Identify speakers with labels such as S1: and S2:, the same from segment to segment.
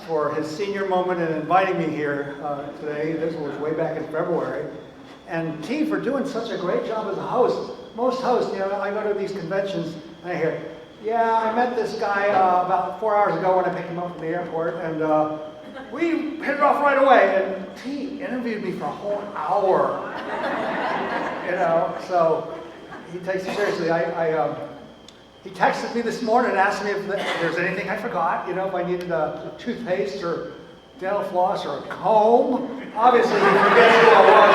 S1: for his senior moment and inviting me here today. This was way back in February. And T for doing such a great job as a host. Most hosts, you know, I go to these conventions and I hear, yeah, I met this guy about 4 hours ago when I picked him up from the airport, and we hit it off right away. And T interviewed me for a whole hour. You know, so he takes it seriously. He texted me this morning and asked me if there's anything I forgot, you know, if I needed a toothpaste or dental floss or a comb. Obviously, he forgets who I was,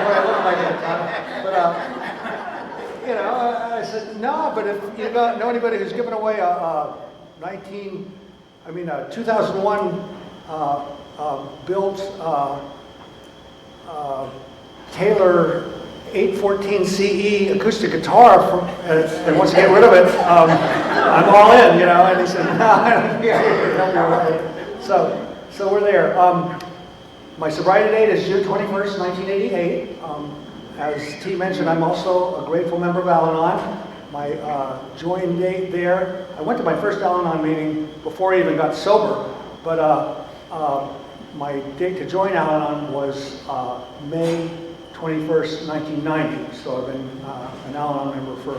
S1: what I looked like at the time. But, you know, I said, no, but if you know anybody who's given away a 2001 built Taylor 814 CE acoustic guitar and wants to get rid of it, I'm all in, you know. And he said, no, I don't think I can help you. So we're there. My sobriety date is June 21st, 1988. As T mentioned, I'm also a grateful member of Al-Anon. My join date there, I went to my first Al-Anon meeting before I even got sober, but my date to join Al-Anon was May 21st, 1990. So I've been an Al-Anon member for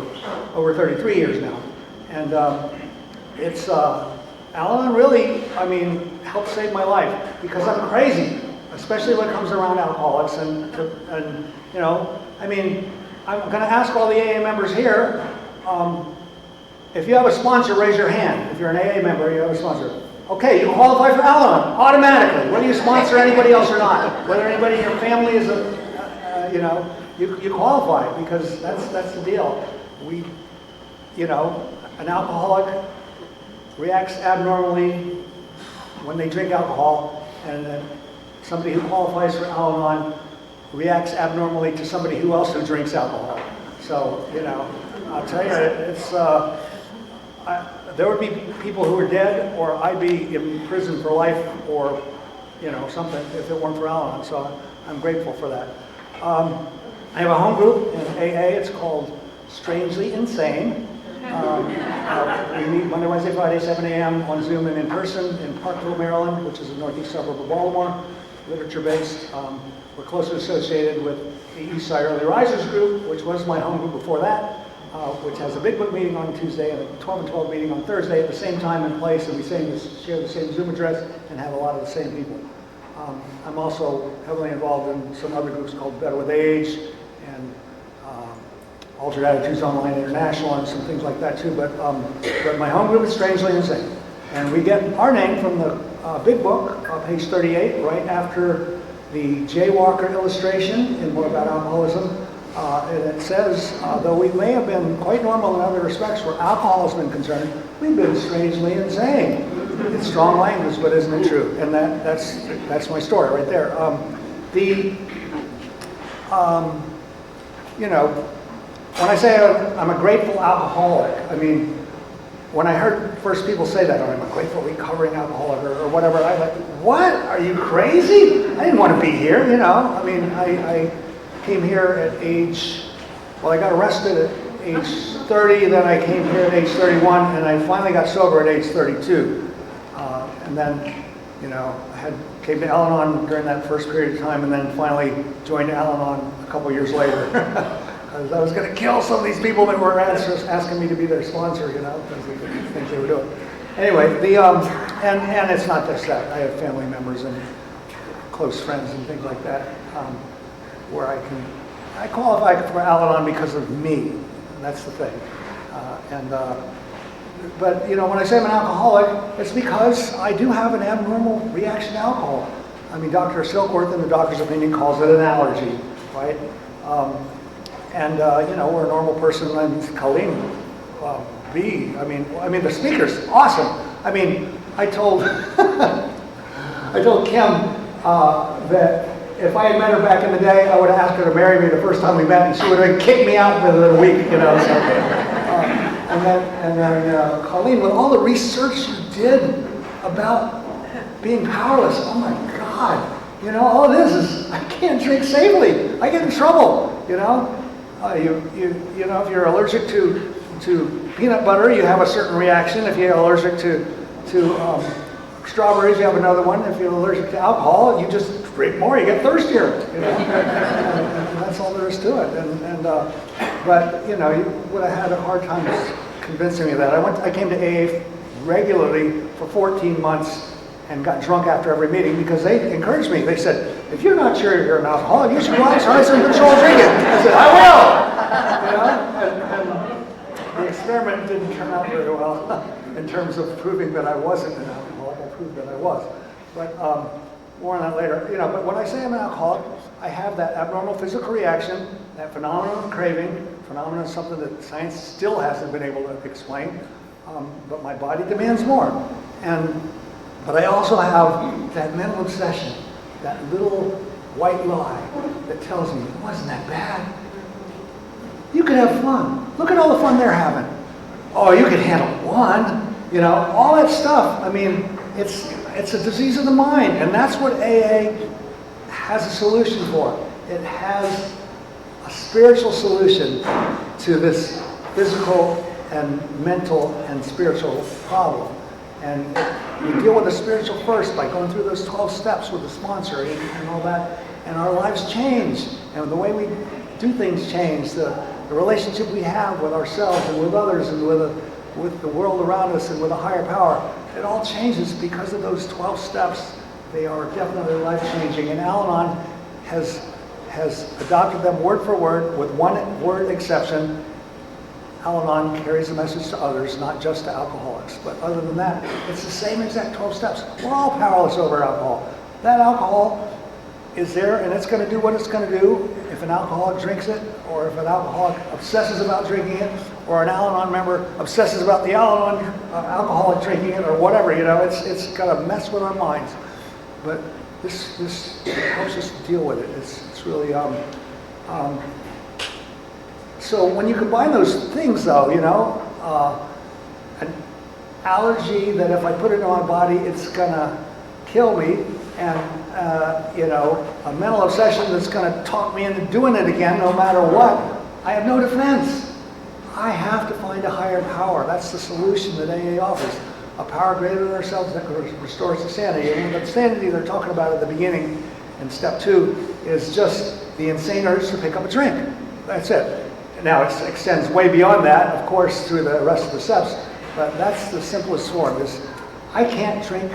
S1: over 33 years now. And it's Al-Anon really, helped save my life because I'm crazy, especially when it comes around alcoholics. And you know, I'm going to ask all the AA members here, if you have a sponsor, raise your hand. If you're an AA member, you have a sponsor. Okay, you qualify for Al-Anon automatically, whether you sponsor anybody else or not, whether anybody in your family is you qualify, because that's the deal. An alcoholic reacts abnormally when they drink alcohol, and somebody who qualifies for Al-Anon reacts abnormally to somebody else who drinks alcohol. So, I'll tell you, it's there would be people who are dead, or I'd be in prison for life, or something, if it weren't for Al-Anon. So I'm grateful for that. I have a home group in AA. It's called Strangely Insane. We meet Monday, Wednesday, Friday, 7 a.m. on Zoom and in person in Parkville, Maryland, which is a northeast suburb of Baltimore, literature-based. We're closely associated with the Eastside Early Risers group, which was my home group before that, which has a Big Book meeting on Tuesday and a 12 and 12 meeting on Thursday at the same time and place, and we share the same Zoom address and have a lot of the same people. I'm also heavily involved in some other groups called Better with Age and Altered Attitudes Online International and some things like that too. But my home group is Strangely Insane. And we get our name from the Big Book, page 38, right after the Jaywalker illustration in More About Alcoholism. And it says, though we may have been quite normal in other respects where alcohol has been concerned, we've been strangely insane. It's strong language, but isn't it true? And that's my story right there. When I say I'm a grateful alcoholic, when I heard first people say that, I'm a grateful recovering alcoholic or whatever, I like, what? Are you crazy? I didn't want to be here, I came here at I got arrested at age 30, then I came here at age 31, and I finally got sober at age 32. And then, I came to Al-Anon during that first period of time, and then finally joined Al-Anon a couple years later. Because I was going to kill some of these people that were asking me to be their sponsor, because of the things they were doing. Anyway, and it's not just that. I have family members and close friends and things like that, where I qualify for Al-Anon because of me. And that's the thing. But when I say I'm an alcoholic, it's because I do have an abnormal reaction to alcohol. Dr. Silkworth in The Doctor's Opinion calls it an allergy, right? We're a normal person. Colleen, B. The speaker's awesome. I told Kim that if I had met her back in the day, I would have asked her to marry me the first time we met, and she would have kicked me out within a week, And then Colleen, with all the research you did about being powerless, oh my God, all it is I can't drink safely. I get in trouble, if you're allergic to peanut butter, you have a certain reaction. If you're allergic to strawberries, you have another one. If you're allergic to alcohol, you just drink more, you get thirstier. You know? And that's all there is to it. But you know, you would have had a hard time convincing me of that. I came to AA regularly for 14 months and got drunk after every meeting because they encouraged me. They said, if you're not sure you're an alcoholic, you should go out and try some controlled drinking. I said, I will! You know? And the experiment didn't turn out very well in terms of proving that I wasn't an alcoholic. I proved that I was. But more on that later. You know, but when I say I'm an alcoholic, I have that abnormal physical reaction, that phenomenon of craving. Phenomenon is something that science still hasn't been able to explain. But my body demands more. But I also have that mental obsession, that little white lie that tells me, it wasn't that bad. You could have fun. Look at all the fun they're having. Oh, you could handle one. You know, all that stuff. I mean, it's a disease of the mind. And that's what AA has a solution for. It has a spiritual solution to this physical and mental and spiritual problem. And we deal with the spiritual first by going through those 12 steps with the sponsor and all that. And our lives change. And the way we do things change. The relationship we have with ourselves and with others and with the world around us and with a higher power. It all changes because of those 12 steps. They are definitely life-changing. And Al-Anon has adopted them word for word with one word exception. Al-Anon carries the message to others, not just to alcoholics. But other than that, it's the same exact 12 steps. We're all powerless over alcohol. That alcohol is there and it's going to do what it's going to do if an alcoholic drinks it, or if an alcoholic obsesses about drinking it, or an Al-Anon member obsesses about the Al-Anon alcoholic drinking it, or whatever. You know, it's got to mess with our minds. But this helps us deal with it. It's really so when you combine those things, though, you know, an allergy that if I put it on my body, it's gonna kill me, and you know, a mental obsession that's gonna talk me into doing it again, no matter what. I have no defense. I have to find a higher power. That's the solution that AA offers. A power greater than ourselves that restores the sanity. And the sanity they're talking about at the beginning in step 2 is just the insane urge to pick up a drink. That's it. Now it extends way beyond that, of course, through the rest of the steps, but that's the simplest form. Is I can't drink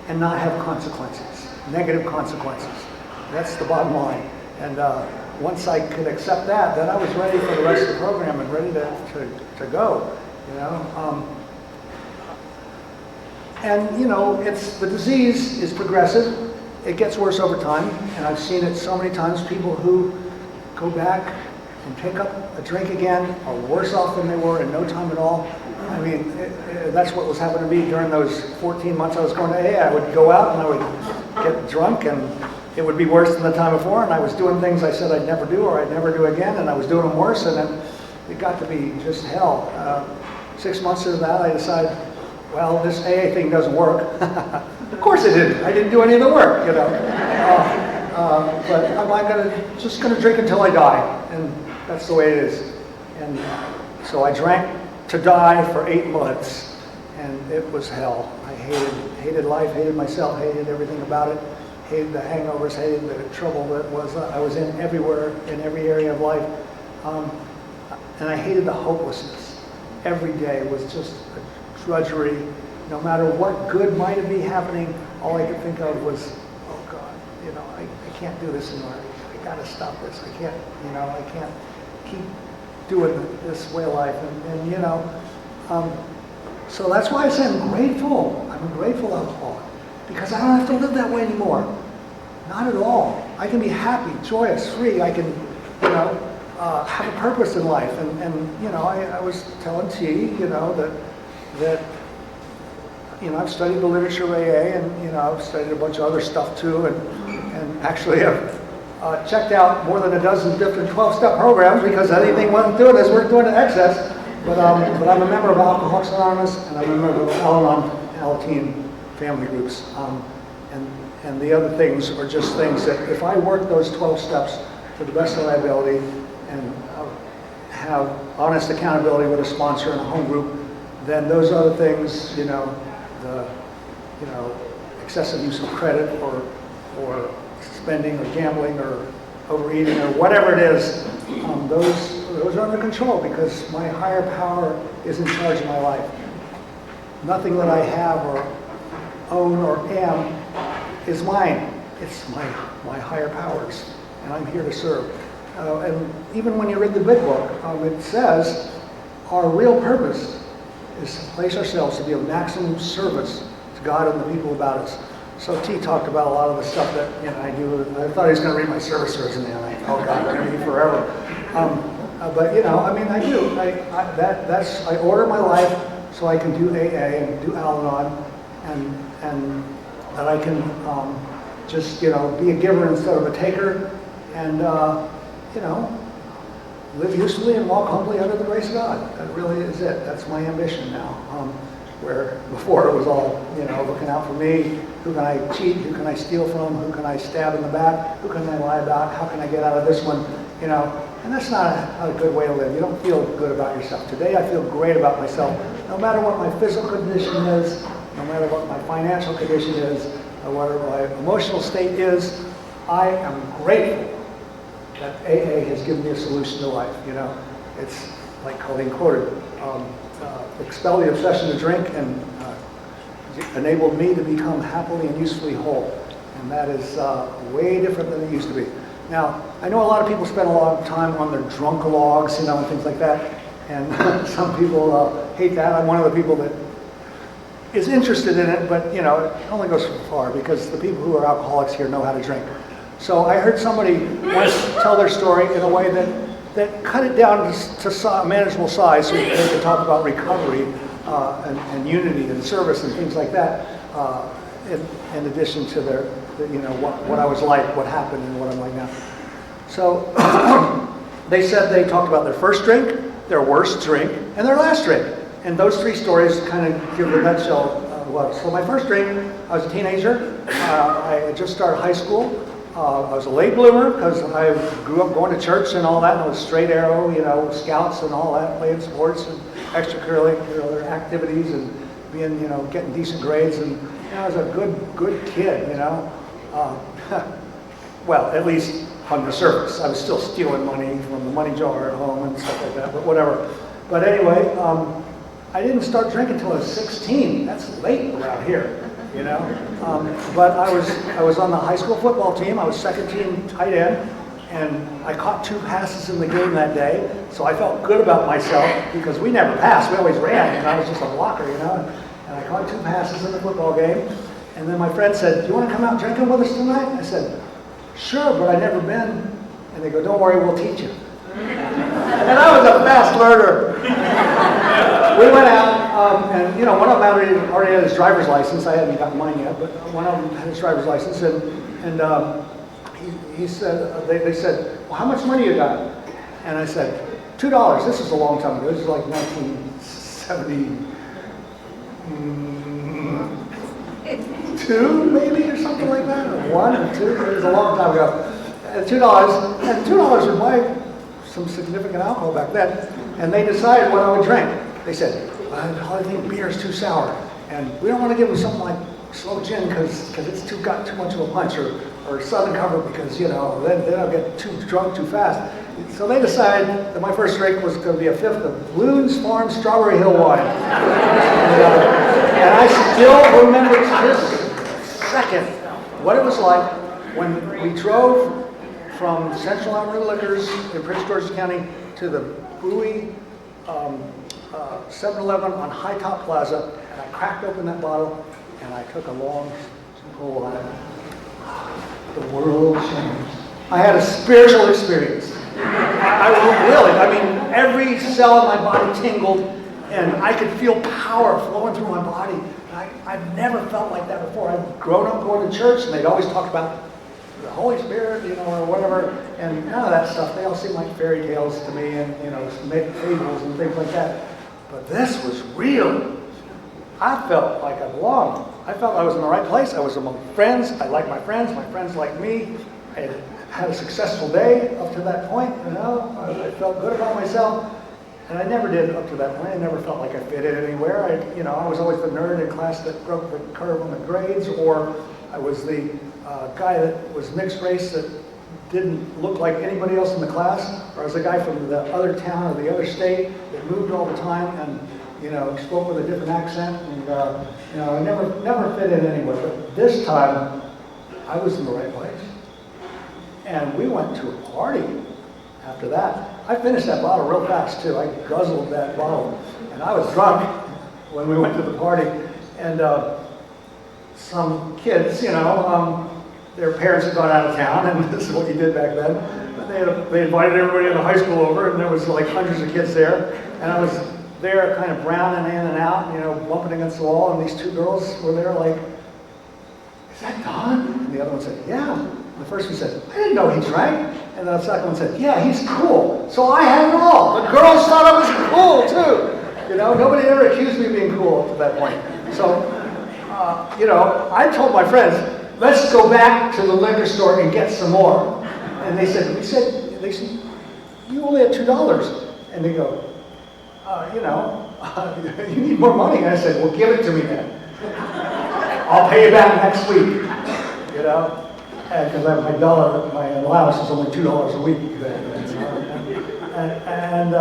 S1: and not have consequences, negative consequences. That's the bottom line. And once I could accept that, then I was ready for the rest of the program and ready to go. You know. And you know, the disease is progressive. It gets worse over time, and I've seen it so many times. People who go back and pick up a drink again are worse off than they were in no time at all. I mean, that's what was happening to me during those 14 months I was going to AA. I would go out and I would get drunk, and it would be worse than the time before, and I was doing things I said I'd never do or I'd never do again, and I was doing them worse, and then it got to be just hell. 6 months into that, I decided, well, this AA thing doesn't work. Of course it didn't. I didn't do any of the work, you know. But I'm just going to drink until I die, and that's the way it is. And so I drank to die for 8 months, and it was hell. I hated life, hated myself, hated everything about it, hated the hangovers, hated the trouble that I was in everywhere, in every area of life, and I hated the hopelessness. Every day was just a drudgery. No matter what good might be happening, all I could think of was, oh God, you know, I can't do this anymore. I got to stop this. I can't, you know, I can't keep doing this way of life. And you know, so that's why I say I'm grateful. I'm a grateful alcoholic, because I don't have to live that way anymore. Not at all. I can be happy, joyous, free. I can, you know, have a purpose in life. And you know, I was telling T, you know, that you know, I've studied the literature of AA, and you know, I've studied a bunch of other stuff too, and actually I've checked out more than a dozen different 12-step programs, because anything wasn't doing this, we're doing in excess. But I'm a member of Alcoholics Anonymous, and I'm a member of Al-Anon, Alateen family groups. And the other things are just things that if I work those 12 steps to the best of my ability and have honest accountability with a sponsor and a home group, then those other things, you know, excessive use of credit or spending or gambling or overeating or whatever it is, those are under control because my higher power is in charge of my life. Nothing that I have or own or am is mine. It's my higher powers, and I'm here to serve. And even when you read the big book, it says our real purpose is to place ourselves to be of maximum service to God and the people about us. So T talked about a lot of the stuff that I do. I thought he was going to read my service resume, and I thought, God, I'm going to be forever. But I do. I order my life so I can do AA and do Al-Anon, and that I can just be a giver instead of a taker, and live usefully and walk humbly under the grace of God. That really is it. That's my ambition now. Where before it was all, looking out for me. Who can I cheat? Who can I steal from? Who can I stab in the back? Who can I lie about? How can I get out of this one? And that's not a good way to live. You don't feel good about yourself. Today I feel great about myself. No matter what my physical condition is, no matter what my financial condition is, or what my emotional state is, I am grateful that AA has given me a solution to life. It's like Colleen quoted, expel the obsession to drink and enabled me to become happily and usefully whole. And that is way different than it used to be. Now, I know a lot of people spend a lot of time on their drunkalogs, and things like that. And some people hate that. I'm one of the people that is interested in it, but it only goes so far because the people who are alcoholics here know how to drink. So I heard somebody once tell their story in a way that cut it down to a manageable size so they could talk about recovery and unity and service and things like that, in addition to their, what I was like, what happened, and what I'm like now. So they said they talked about their first drink, their worst drink, and their last drink. And those three stories kind of give the nutshell of what it was. So my first drink, I was a teenager. I had just started high school. I was a late bloomer because I grew up going to church and all that, and I was straight arrow, scouts and all that, playing sports and extracurricular activities and being, getting decent grades. And I was a good kid, well, at least on the surface. I was still stealing money from the money jar at home and stuff like that, but whatever. But anyway, I didn't start drinking until I was 16. That's late around here. But I was on the high school football team. I was second team tight end, and I caught 2 passes in the game that day. So I felt good about myself because we never passed. We always ran, and I was just a blocker, And I caught 2 passes in the football game. And then my friend said, "Do you want to come out drinking with us tonight?" I said, "Sure, but I've never been." And they go, "Don't worry, we'll teach you." And I was a fast learner. We went out, and one of them already had his driver's license. I hadn't gotten mine yet, but one of them had his driver's license, and he said, they said, "Well, how much money you got?" And I said, $2. This is a long time ago. This is like 1972, maybe, or something like that, or 1 or 2. It was a long time ago. $2, and $2 would buy some significant alcohol back then. And they decided what I would drink. They said, "I think beer is too sour, and we don't want to give them something like slow gin because it's got too much of a punch, or Southern Comfort because then I'll get too drunk too fast." So they decided that my first drink was going to be a 5th of Boone's Farm Strawberry Hill wine. And I still remember to this second what it was like when we drove from Central Amarillo Liquors in Prince George's County to the Bowie 7-Eleven on High Top Plaza, and I cracked open that bottle, and I took a long pull on it. The world changed. I had a spiritual experience. Every cell in my body tingled, and I could feel power flowing through my body. I've never felt like that before. I'd grown up going to church, and they'd always talk about the Holy Spirit, or whatever, and none of that stuff. They all seem like fairy tales to me, and fables and things like that. But this was real. I felt like I belonged. I felt I was in the right place. I was among friends. I liked my friends liked me. I had a successful day up to that point. I felt good about myself, And I never did up to that point. I never felt like I fit in anywhere. I was always the nerd in class that broke the curve on the grades, or I was the guy that was mixed race that didn't look like anybody else in the class, or I was a guy from the other town or the other state that moved all the time and, spoke with a different accent, and, I never fit in anywhere. But this time, I was in the right place. And we went to a party after that. I finished that bottle real fast, too. I guzzled that bottle. And I was drunk when we went to the party. And some kids, their parents had gone out of town, and this is what you did back then. But they invited everybody in the high school over, and there was like hundreds of kids there. And I was there kind of browning in and out, bumping against the wall. And these two girls were there like, "Is that Don?" And the other one said, "Yeah." And the first one said, "I didn't know he drank." And the second one said, "Yeah, he's cool." So I had it all. The girls thought I was cool too. Nobody ever accused me of being cool up to that point. So, I told my friends, "Let's go back to the liquor store and get some more." And they said, "You only had $2. And they go, "You need more money." And I said, "Well, give it to me then. I'll pay you back next week." Because my allowance was only $2 a week then. And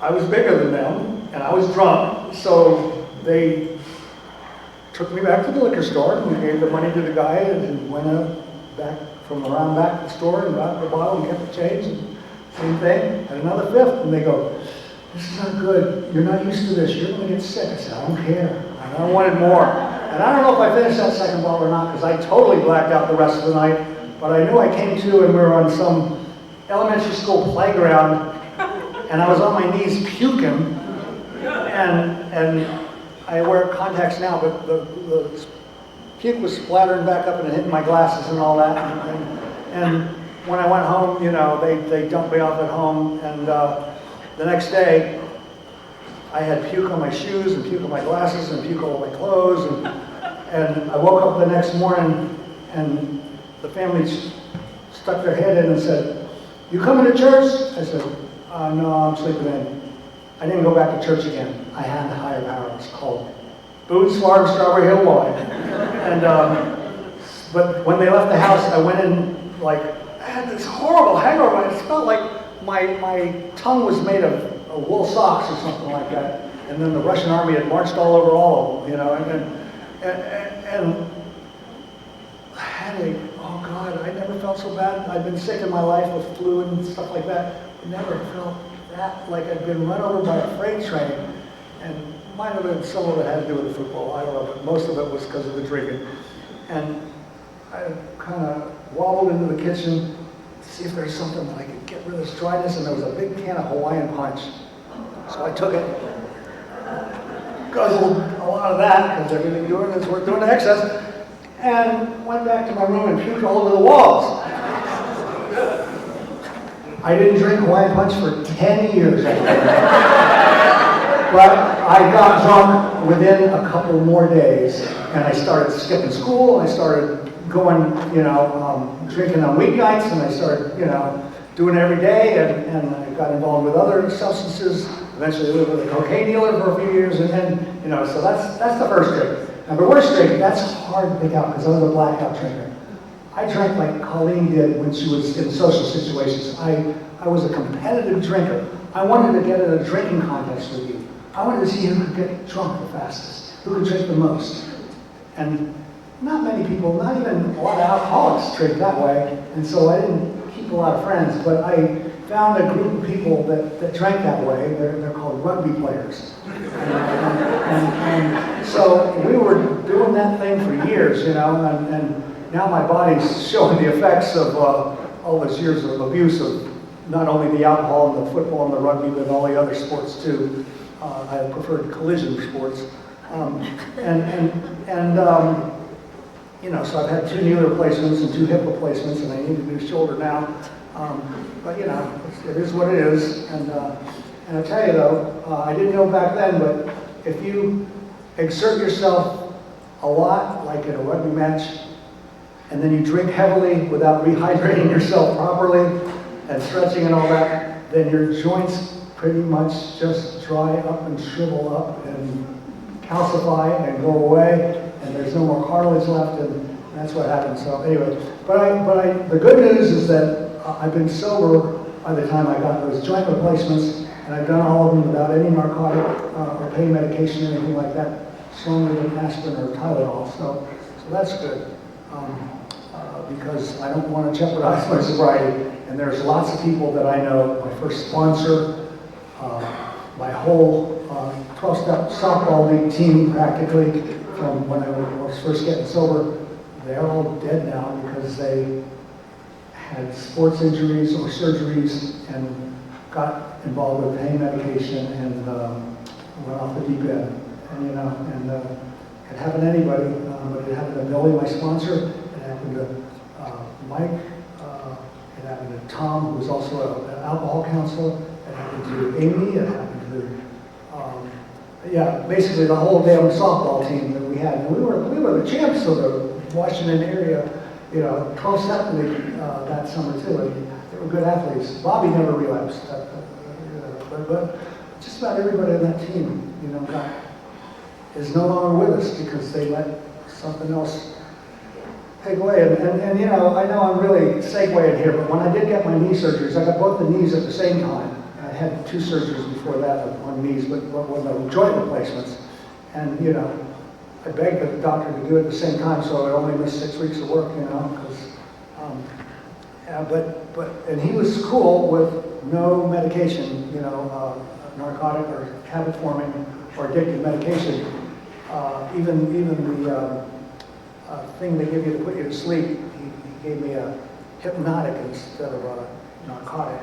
S1: I was bigger than them, and I was drunk, so they took me back to the liquor store, and we gave the money to the guy, and went back from around back of the store and got the bottle and kept the change, and same thing, and another fifth, and they go, "This is not good. You're not used to this. You're going to get sick." I said, "I don't care." And I wanted more. And I don't know if I finished that second bottle or not, because I totally blacked out the rest of the night, but I knew I came to, and we were on some elementary school playground, and I was on my knees puking, and I wear contacts now, but the puke was splattering back up and hitting my glasses and all that. And when I went home, they dumped me off at home, and the next day, I had puke on my shoes and puke on my glasses and puke all on my clothes, and I woke up the next morning, and the family stuck their head in and said, "You coming to church?" I said, "No, I'm sleeping in." I didn't go back to church again. I had a higher power. It's called Boone's Farm, Strawberry Hill wine. And but when they left the house, I went in like I had this horrible hangover. It felt like my tongue was made of wool socks or something like that. And then the Russian army had marched all over all of them, and headache. Oh God, I never felt so bad. I've been sick in my life with flu and stuff like that. I never felt that like I'd been run over by a freight train. And might have been some of it had to do with the football. I don't know, but most of it was because of the drinking. And I kind of wobbled into the kitchen to see if there's something that I could get rid of this dryness, and there was a big can of Hawaiian Punch. So I took it, guzzled a lot of that, because everything doing is worth doing to excess, and went back to my room and puked all over the walls. I didn't drink Hawaiian Punch for 10 years after that. But I got drunk within a couple more days, and I started skipping school, I started going, drinking on weeknights, and I started, doing it every day, and I got involved with other substances. Eventually lived with a cocaine dealer for a few years, and then, so that's the first drink. Now the worst drink, that's hard to pick out because I was a blackout drinker. I drank like Colleen did when she was in social situations. I was a competitive drinker. I wanted to get in a drinking contest with you. I wanted to see who could get drunk the fastest, who could drink the most. And not many people, not even a lot of alcoholics drink that way, and so I didn't keep a lot of friends, but I found a group of people that drank that way. They're called rugby players. And so we were doing that thing for years, and now my body's showing the effects of all those years of abuse of not only the alcohol and the football and the rugby, but all the other sports too. I preferred collision sports. So I've had 2 knee replacements and 2 hip replacements, and I need a new shoulder now. But it is what it is. And I tell you though, I didn't know back then, but if you exert yourself a lot, like in a rugby match, and then you drink heavily without rehydrating yourself properly and stretching and all that, then your joints pretty much just dry up and shrivel up and calcify and go away, and there's no more cartilage left, and that's what happens. So anyway, the good news is that I've been sober by the time I got those joint replacements, and I've done all of them without any narcotic or pain medication or anything like that, stronger than aspirin or Tylenol. So that's good, because I don't want to jeopardize my sobriety. And there's lots of people that I know, my first sponsor, my whole 12-step softball league team practically from when I was first getting sober, they're all dead now because they had sports injuries or surgeries and got involved with pain medication and went off the deep end. And it happened to anybody, but it happened to Billy, my sponsor. It happened to Mike. It happened to Tom, who was also an alcohol counselor. It happened to Amy. It happened to, basically the whole damn softball team that we had. And we were the champs of the Washington area, 12-step league that summer too. And they were good athletes. Bobby never relapsed, but just about everybody on that team, is no longer with us because they let something else take away. And I know I'm really segueing here, but when I did get my knee surgeries, I got both the knees at the same time. I had 2 surgeries before that on knees, but with no joint replacements. And, I begged the doctor to do it at the same time, so I only missed 6 weeks of work, and he was cool with no medication, narcotic or habit-forming or addictive medication. Even the thing they give you to put you to sleep, he gave me a hypnotic instead of a narcotic.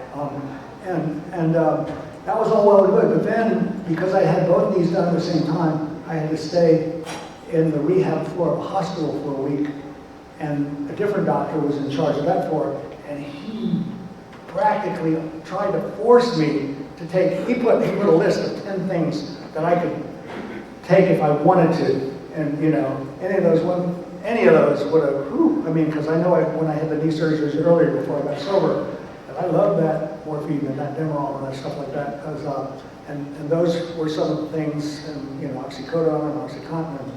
S1: That was all well and good, but then, because I had both knees done at the same time, I had to stay in the rehab floor of a hospital for a week, and a different doctor was in charge of that floor, and he practically tried to force me to take, he put a list of 10 things that I could take if I wanted to, and any of those would have, because I know when I had the knee surgeries earlier before I got sober, that I loved that morphine and that Demerol and that stuff like that, because and those were some of the things, and oxycodone and OxyContin.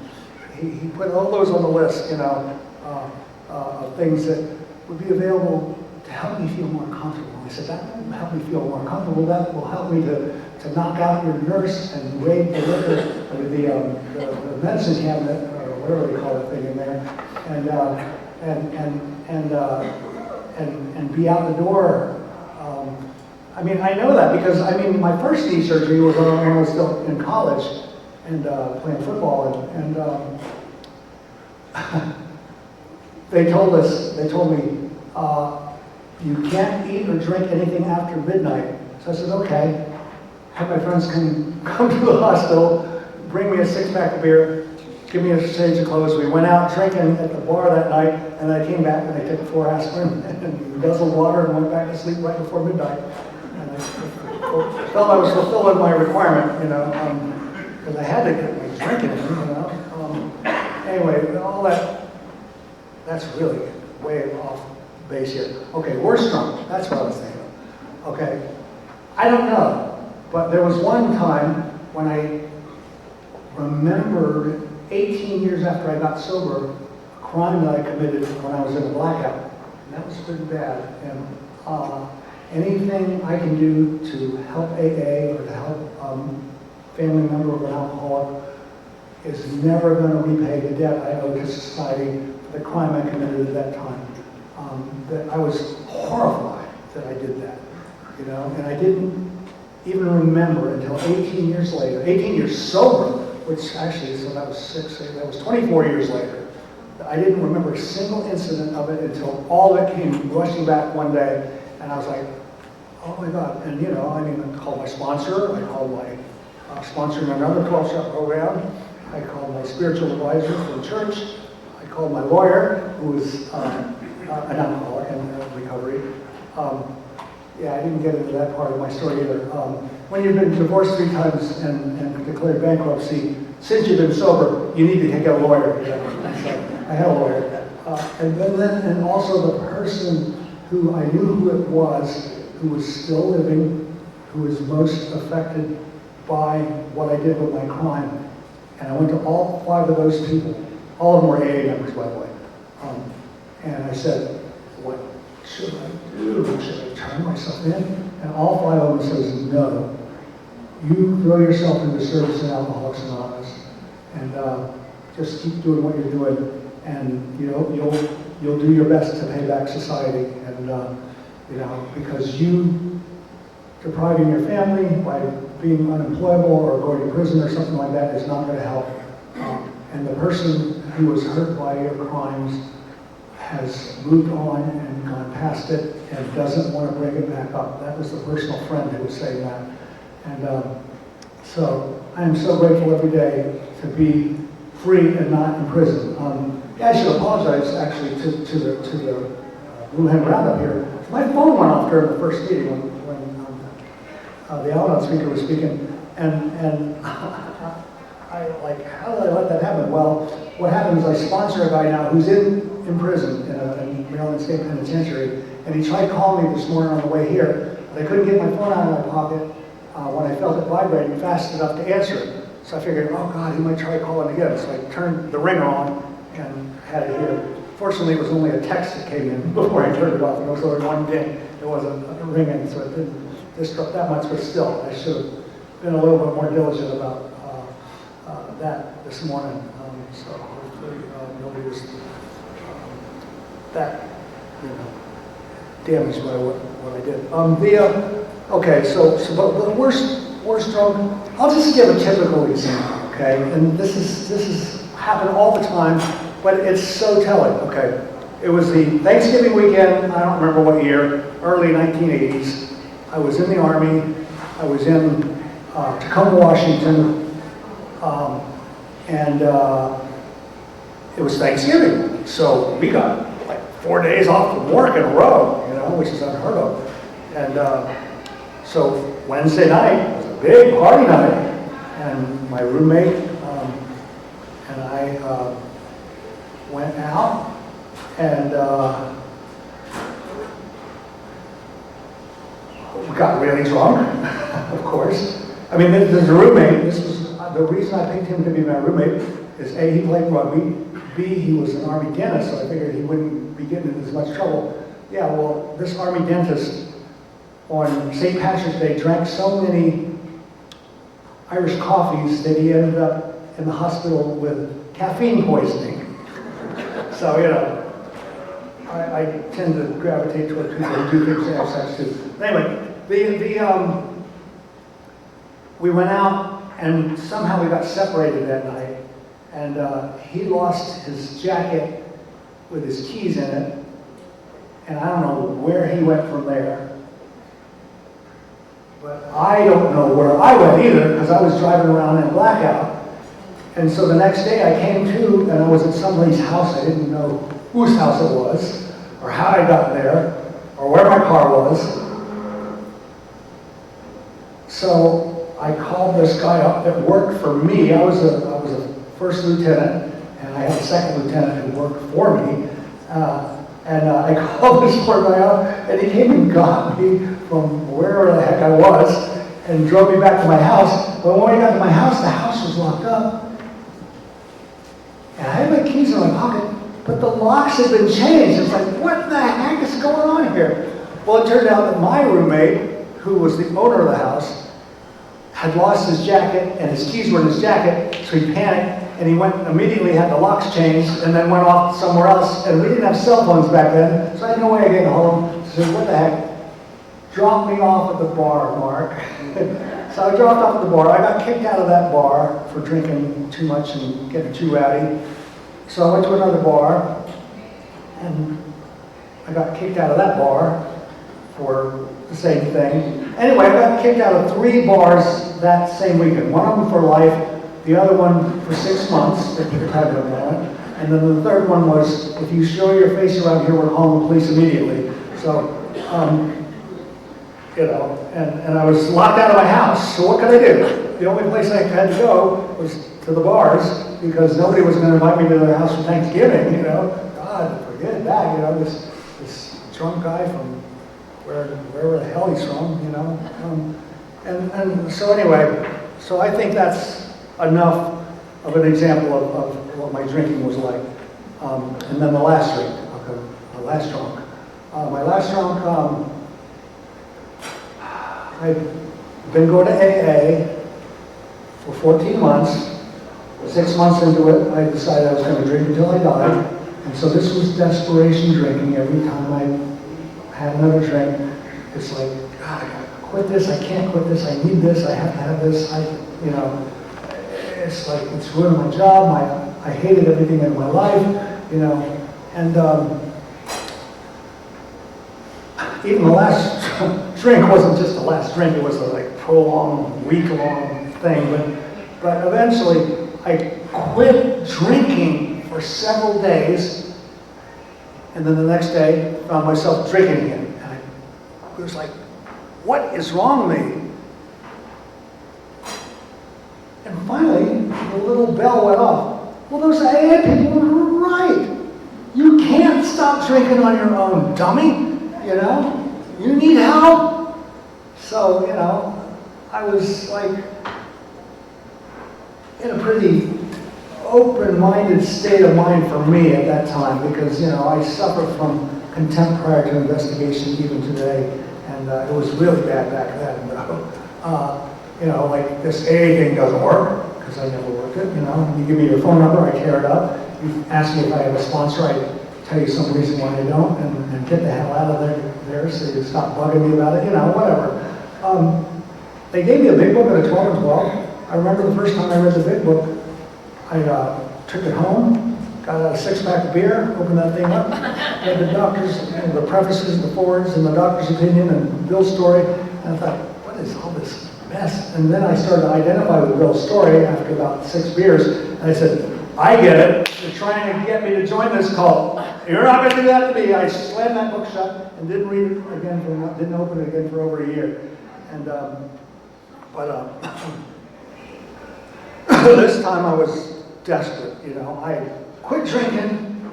S1: He put all those on the list, of things that would be available to help me feel more comfortable. I said, that will help me feel more comfortable. That will help me to knock out your nurse and raid the liquor, or the medicine cabinet, or whatever they call the thing in there, and be out the door. I know that because my first knee surgery was when I was still in college and playing football, and they told me, you can't eat or drink anything after midnight. So I said, okay. Had my friends come to the hospital, bring me a 6-pack of beer, give me a change of clothes. We went out drinking at the bar that night, and I came back and I took 4 aspirin and guzzled water and went back to sleep right before midnight. And I felt I was fulfilling my requirement, because I had to get my drinking in, Anyway, all that's really way off base here. Okay, worse drunk. That's what I was thinking of. Okay, I don't know, but there was one time when I remembered 18 years after I got sober, a crime that I committed when I was in a blackout. And that was pretty bad. And anything I can do to help AA or to help family member of an alcoholic is never going to repay the debt I owe to society for the crime I committed at that time. That I was horrified that I did that, and I didn't even remember until 18 years later, 18 years sober, which actually, so that was 24 years later. I didn't remember a single incident of it until all of it came rushing back one day, and I was like, oh my God. And I called my sponsor, I called my sponsor in another 12-step program, I called my spiritual advisor from church, I called my lawyer, who was an alcoholic in recovery. I didn't get into that part of my story either. When you've been divorced 3 times and declared bankruptcy, since you've been sober, you need to get a lawyer. So I had a lawyer. And also the person who I knew who it was, who was still living, who is most affected by what I did with my crime. And I went to all 5 of those people. All of them were AA members, by the way. And I said, what should I do? Should I turn myself in? And all 5 of them says, no. You throw yourself into service in Alcoholics Anonymous, and just keep doing what you're doing, and you'll do your best to pay back society. And because you depriving your family by being unemployable or going to prison or something like that is not going to help. And the person who was hurt by your crimes has moved on and gone past it and doesn't want to bring it back up. That was the personal friend who was saying that. And so I am so grateful every day to be free and not in prison. I should apologize actually to the Blue Hen Roundup here. My phone went off during the first meeting when the Al-Anon speaker was speaking, and I like, how did I let that happen? Well, what happened is I sponsor a guy now who's in prison in Maryland State Penitentiary, and he tried calling me this morning on the way here, but I couldn't get my phone out of my pocket when I felt it vibrating fast enough to answer it. So I figured, oh God, he might try calling again. So I turned the ringer on and had it here. Fortunately, it was only a text that came in before I turned it off. It was only one ding. It wasn't ringing, so it didn't disrupt that much, but still, I should have been a little bit more diligent about that this morning. So hopefully nobody was that damaged by what I did. Okay, so the worst drug. I'll just give a typical example. Okay, and this is happened all the time, but it's so telling. Okay, it was the Thanksgiving weekend. I don't remember what year, early 1980s. I was in the Army. I was in Tacoma, Washington, and it was Thanksgiving. So we got like 4 days off from work in a row, which is unheard of. And so Wednesday night was a big party night, and my roommate and I went out, and we got really drunk, of course. I mean, there's a roommate. This was the reason I picked him to be my roommate is A, he played rugby, B, he was an Army dentist, so I figured he wouldn't be getting in as much trouble. Yeah, well, this Army dentist on St. Patrick's Day drank so many Irish coffees that he ended up in the hospital with caffeine poisoning. So, I tend to gravitate toward people who do things they have sex to. Anyway, we went out and somehow we got separated that night. And he lost his jacket with his keys in it. And I don't know where he went from there. But I don't know where I went either, because I was driving around in blackout. And so the next day I came to, and I was at somebody's house. I didn't know whose house it was, or how I got there, or where my car was. So I called this guy up that worked for me. I was a first lieutenant, and I had a second lieutenant who worked for me. I called this poor guy up, and he came and got me from wherever the heck I was, and drove me back to my house. But when we got to my house, the house was locked up. And I had my keys in my pocket, but the locks had been changed. It's like, what the heck is going on here? Well, it turned out that my roommate, who was the owner of the house, had lost his jacket, and his keys were in his jacket, so he panicked, and he went immediately, had the locks changed, and then went off somewhere else. And we didn't have cell phones back then, so I had no way of getting home. So I said, what the heck? Drop me off at the bar, Mark. So I dropped off at the bar. I got kicked out of that bar for drinking too much and getting too rowdy. So I went to another bar, and I got kicked out of that bar for the same thing. Anyway, I got kicked out of 3 bars that same weekend. One of them for life, the other one for 6 months, if you're kind of that. And then the third one was, if you show your face around here, we're calling the police immediately. So, and I was locked out of my house. So what could I do? The only place I had to go was to the bars, because nobody was going to invite me to their house for Thanksgiving. God, forget that. This drunk guy from wherever the hell he's from. And so anyway, so I think that's enough of an example of what my drinking was like. And then the last drink, okay, the last drunk. My last drunk, I'd been going to AA for 14 months. 6 months into it, I decided I was going to drink until I died. And so this was desperation drinking. Every time I had another drink, it's like, God, I gotta quit this, I can't quit this, I need this, I have to have this, you know, it's like, it's ruining my job, I hated everything in my life, you know, and even the last drink wasn't just the last drink, it was a like prolonged, week-long thing, but eventually I quit drinking for several days, and then the next day found myself drinking again. And I was like, what is wrong with me? And finally, the little bell went off. Well, those AA people were right. You can't stop drinking on your own, dummy. You know, you need help. So, you know, I was like in a pretty open-minded state of mind for me at that time, because, you know, I suffered from contempt prior to investigation even today, and it was really bad back then, though. You know, like this AA thing doesn't work, because I never worked it, you know. You give me your phone number, I tear it up. You ask me if I have a sponsor, I tell you some reason why I don't, and get the hell out of there so you stop bugging me about it, you know, whatever. They gave me a big book at a 12 and 12. I remember the first time I read the big book, I took it home, got out a 6-pack of beer, opened that thing up, read the doctor's, and the prefaces, the forwards, and the doctor's opinion, and Bill's story, and I thought, what is all this mess? And then I started to identify with Bill's story after about 6 beers, and I said, I get it. You're trying to get me to join this cult. You're not going to do that to me. I slammed that book shut and didn't read it again, didn't open it again for over a year. And this time I was desperate, you know. I quit drinking,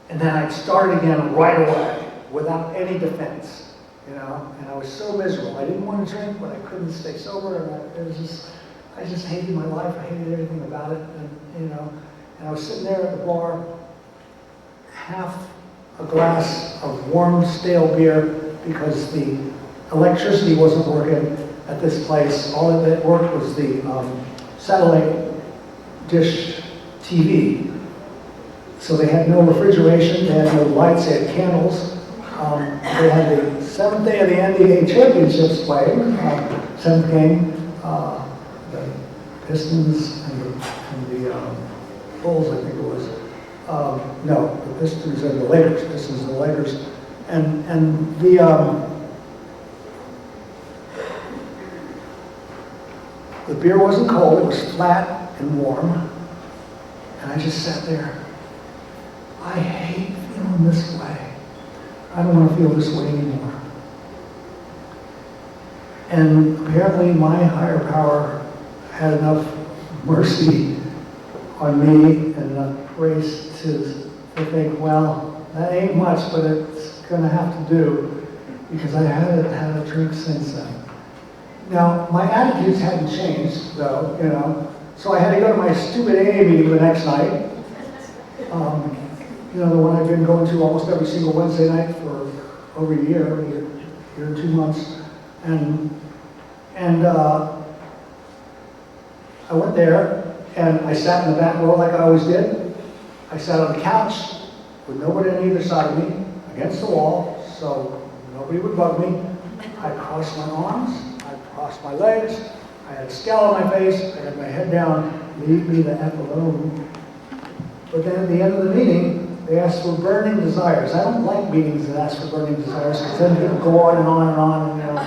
S1: and then I'd start again right away without any defense, you know. And I was so miserable. I didn't want to drink, but I couldn't stay sober, and I just hated my life. I hated everything about it, and you know. And I was sitting there at the bar, half a glass of warm, stale beer, because the electricity wasn't working at this place. All that worked was the satellite dish TV. So they had no refrigeration, they had no lights, they had candles. They had the 7th day of the NBA championships playing, 7th game. The Pistons and the Bulls, I think it was. No, the Pistons and the Lakers. Pistons and the Lakers. And the beer wasn't cold, it was flat and warm. And I just sat there. I hate feeling this way. I don't want to feel this way anymore. And apparently my higher power had enough mercy on me and enough grace to think, well, that ain't much, but it's going to have to do, because I hadn't had a drink since then. Now, my attitudes hadn't changed, though, you know, so I had to go to my stupid AA meeting the next night. You know, the one I've been going to almost every single Wednesday night for over a year and 2 months. And I went there, and I sat in the back row like I always did. I sat on the couch with nobody on either side of me, against the wall, so nobody would bug me. I crossed my arms, I crossed my legs, I had a scowl on my face, I had my head down, leave me the F alone. But then at the end of the meeting, they asked for burning desires. I don't like meetings that ask for burning desires, because then people go on and on and on, and, you know.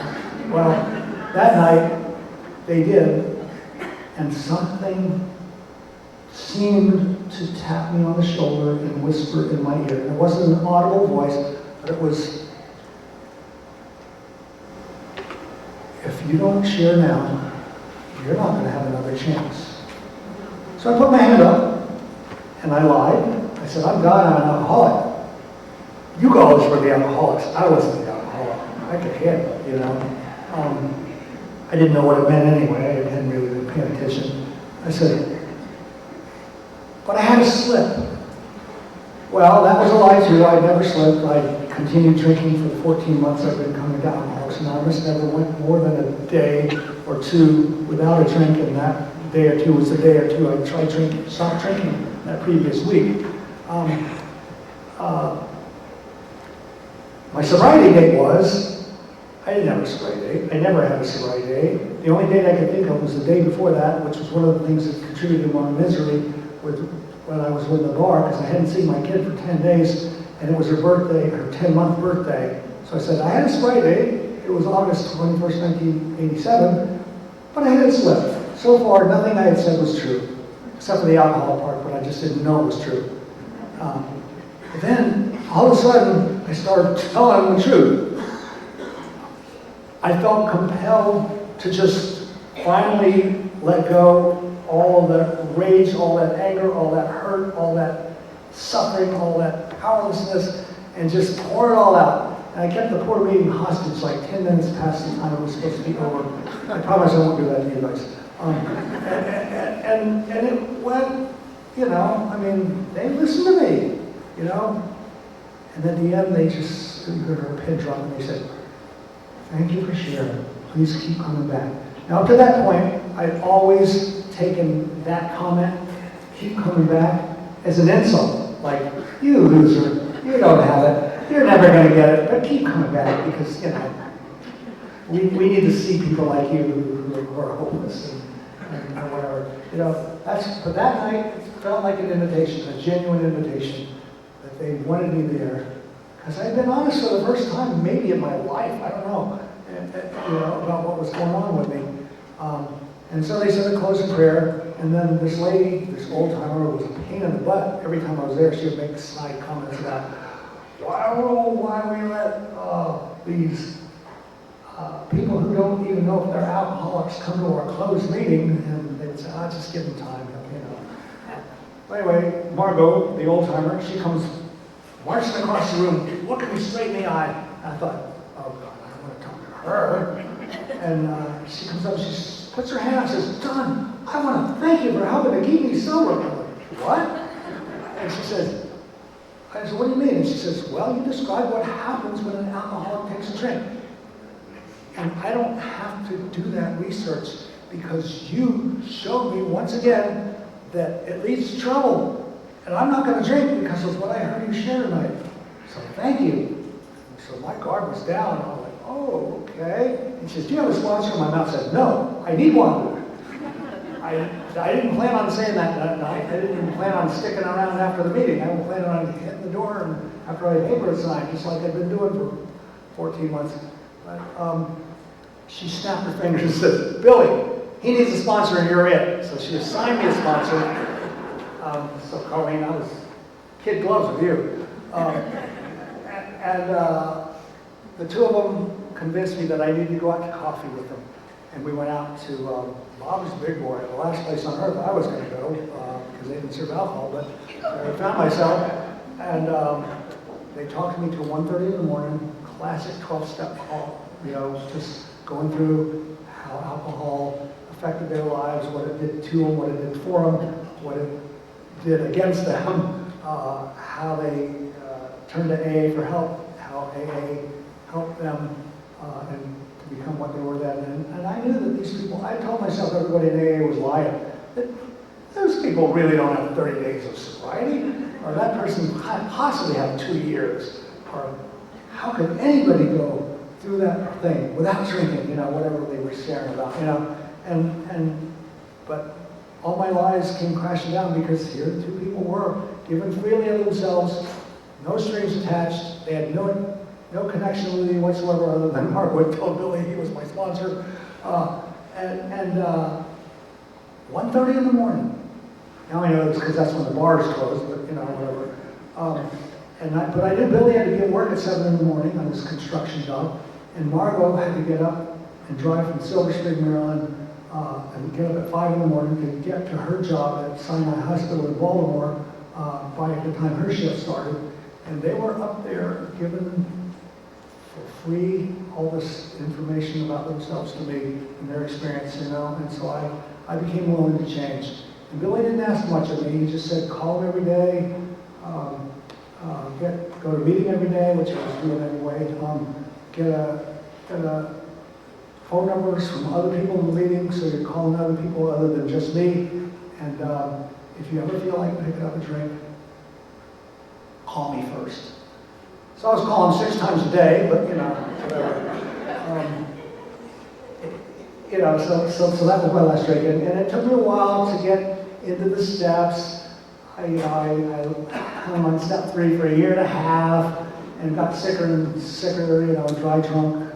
S1: Well, that night, they did, and something seemed to tap me on the shoulder and whisper in my ear. It wasn't an audible voice, but it was, if you don't share now, you're not going to have another chance. So I put my hand up, and I lied. I said, I'm God, I'm an alcoholic. You guys were the alcoholics. I wasn't the alcoholic. I could handle it, you know. I didn't know what it meant anyway. I hadn't really been paying attention. I said, but I had a slip. Well, that was a lie too. I never slipped. I continued drinking for the 14 months I've been coming to Alcoholics Anonymous. Never went more than a day or two without a drink, and that day or two was the day or two I tried drinking, stopped drinking that previous week. My sobriety date was, I didn't have a sobriety date. I never had a sobriety date. The only date I could think of was the day before that, which was one of the things that contributed to my misery when I was with the bar, because I hadn't seen my kid for 10 days, and it was her birthday, her 10-month birthday. So I said, I had a sobriety date. It was August 21st, 1987, but I hadn't slipped. So far, nothing I had said was true, except for the alcohol part, but I just didn't know it was true. But then, all of a sudden, I started telling them the truth. I felt compelled to just finally let go all of the rage, all that anger, all that hurt, all that suffering, all that powerlessness, and just pour it all out. And I kept the poor meeting hostage like 10 minutes past the time it was supposed to be over. I promise I won't do that to you guys. And it went, you know, I mean, they listened to me, you know. And at the end, they just heard her pin drop, and they said, thank you for sharing. Please keep coming back. Now, up to that point, I'd always taken that comment, keep coming back, as an insult. Like, you loser, you don't have it, you're never going to get it, but keep coming back because, you know, we need to see people like you who are hopeless and whatever. You know, but that night, it felt like an invitation, a genuine invitation, that they wanted me there. Because I had been honest for the first time, maybe in my life, I don't know, you know, about what was going on with me. And so they said a closing prayer, and then this lady, this old-timer, was a pain in the butt. Every time I was there, she would make snide comments about, why we let these people who don't even know if they're alcoholics come to our closed meeting, and they'd say, just give them time, you know. Anyway, Margot, the old-timer, she comes marching across the room, looking me straight in the eye. And I thought, oh God, I don't want to talk to her. And she comes up, she puts her hand out and says, Don, I want to thank you for helping to keep me sober. I'm like, what? And she says, I said, what do you mean? And she says, well, you describe what happens when an alcoholic takes a drink. And I don't have to do that research because you showed me once again that it leads to trouble. And I'm not going to drink because of what I heard you share tonight. So thank you. So my guard was down. I was like, oh, okay. And she says, do you have a sponsor? My mouth said, no, I need one. I didn't plan on saying that night. I didn't even plan on sticking around after the meeting. I was planning on hitting the door and after I had paper to sign, just like I'd been doing for 14 months. But she snapped her fingers and said, Billy, he needs a sponsor and you're it. So she assigned me a sponsor. So Colleen, I was kid gloves with you. The two of them convinced me that I needed to go out to coffee with them. And we went out to Bob's Big Boy, the last place on earth I was going to go, because they didn't serve alcohol, but I found myself. And they talked to me till 1:30 in the morning, classic 12-step call, you know, just going through how alcohol affected their lives, what it did to them, what it did for them, what it did against them, how they turned to AA for help, how AA helped them and to become what they were then. And I knew that these people, I told myself everybody in AA was lying. That those people really don't have 30 days of sobriety, or that person can't possibly have 2 years, or how could anybody go through that thing without drinking, you know, whatever they were sharing about, you know. But all my lies came crashing down because here the two people were given freely of themselves, no strings attached. They had no connection with me whatsoever other than Mark would tell Billy he was my sponsor. 1:30 in the morning. Now I know it's because that's when the bars closed, but you know, whatever. But I knew Billy had to be at work at 7 in the morning on his construction job, and Margot had to get up and drive from Silver Spring, Maryland, and get up at 5 in the morning to get to her job at Sinai Hospital in Baltimore by the time her shift started. And they were up there given for free all this information about themselves to me and their experience, you know, and so I became willing to change. And Billy didn't ask much of me. He just said, call him every day, go to a meeting every day, which I was doing anyway, get phone numbers from other people in the meeting, so you're calling other people other than just me. And if you ever feel like picking up a drink, call me first. So I was calling 6 times a day, but you know, whatever. You know, so that was my last drink, and it took me a while to get into the steps. I hung on step 3 for a year and a half, and got sicker and sicker. You know, dry drunk,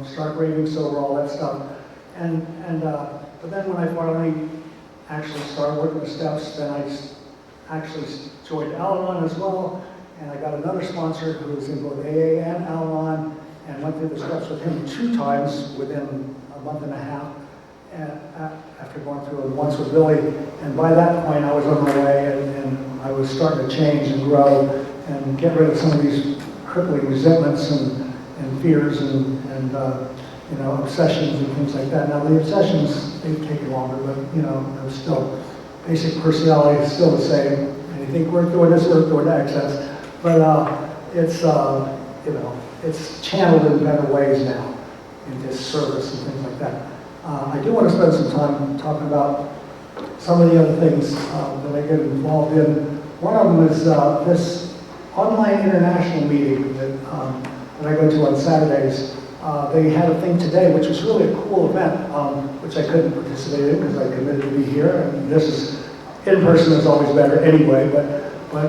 S1: start raving sober, all that stuff. But then when I finally actually started working the steps, then I actually joined Al-Anon as well, and I got another sponsor who was in both AA and Al-Anon, and went through the steps with him 2 times within a month and a half, after going through it once with Billy. And by that point, I was on my way, and I was starting to change and grow and get rid of some of these crippling resentments and fears and you know, obsessions and things like that. Now the obsessions, they've taken longer, but you know, I'm still, basic personality is still the same. And you think we're doing this, we're doing excess. But it's, you know, it's channeled in better ways now, into service and things like that. I do want to spend some time talking about some of the other things that I get involved in. One of them is this online international meeting that I go to on Saturdays. They had a thing today, which was really a cool event, which I couldn't participate in because I committed to be here. And this is, in person is always better anyway, but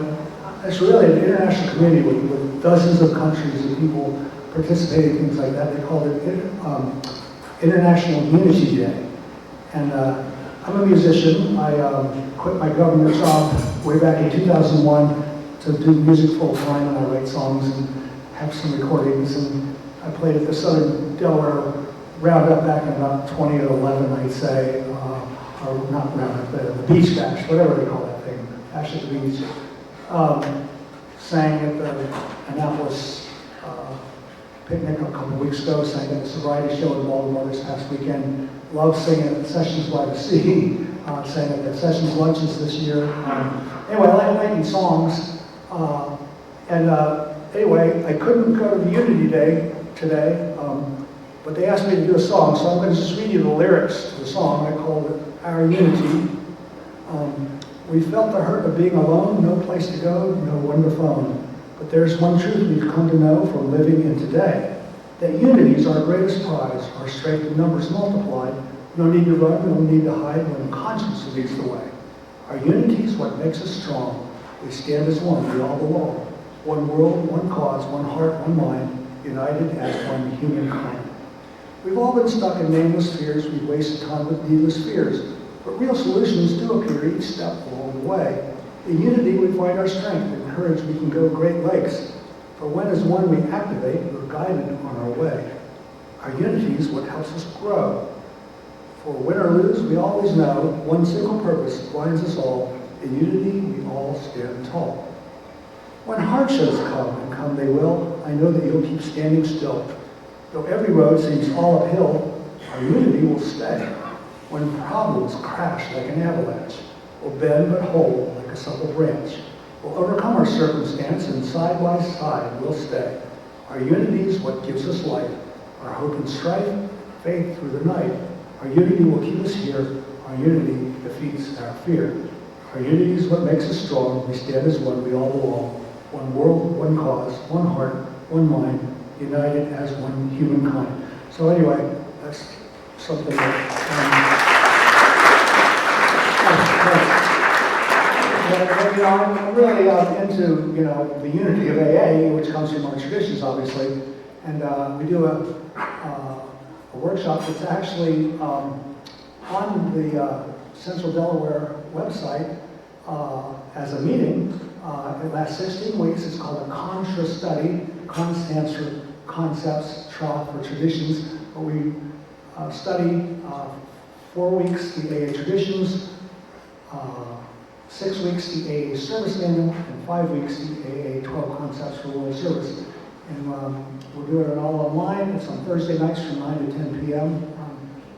S1: it's really an international community with dozens of countries and people participating, things like that. They called it International Unity Day. And I'm a musician. I quit my government job way back in 2001 to do music full time, and I write songs and have some recordings. And I played at the Southern Delaware Roundup back in about 2011, I'd say, or not Roundup, the Beach Bash, whatever they call that thing, Bash at the Beach. Sang at the Annapolis picnic a couple weeks ago, sang at the sobriety show in Baltimore this past weekend. Love singing at Sessions by the Sea, sang at the Sessions lunches this year. Anyway, I like writing songs. Anyway, I couldn't go to the Unity Day today, but they asked me to do a song, so I'm going to just read you the lyrics to the song. I called it Our Unity. We felt the hurt of being alone, no place to go, no one to phone. But there's one truth we've come to know from living in today, that unity is our greatest prize, our strength in numbers multiplied. No need to run, no need to hide when conscience leads the way. Our unity is what makes us strong. We stand as one, we all belong. One world, one cause, one heart, one mind, united as one humankind. We've all been stuck in nameless fears, we've wasted time with needless fears, but real solutions do appear each step along the way. In unity we find our strength and courage, we can go great lengths. For when as one we activate, we're guided on our way. Our unity is what helps us grow. For win or lose, we always know one single purpose binds us all. In unity, we all stand tall. When hardships come, and come they will, I know that you'll keep standing still. Though every road seems all uphill, our unity will stay. When problems crash like an avalanche, we'll bend but hold like a supple branch. We'll overcome our circumstance, and side by side we'll stay. Our unity is what gives us life, our hope and strife, faith through the night. Our unity will keep us here. Our unity defeats our fear. Our unity is what makes us strong. We stand as one, we all belong. One world, one cause, one heart, one mind, united as one humankind. So anyway, that's something that... I'm really into, the unity of AA, which comes from our traditions, obviously. And we do a workshop that's actually on the Central Delaware website as a meeting. It lasts 16 weeks. It's called a Contra Study. Con stands for concepts, tra for traditions. But we study 4 weeks the AA traditions, 6 weeks the AA service manual, and 5 weeks the AA 12 concepts for world service. And we'll do it all online. It's on Thursday nights from 9 to 10 p.m.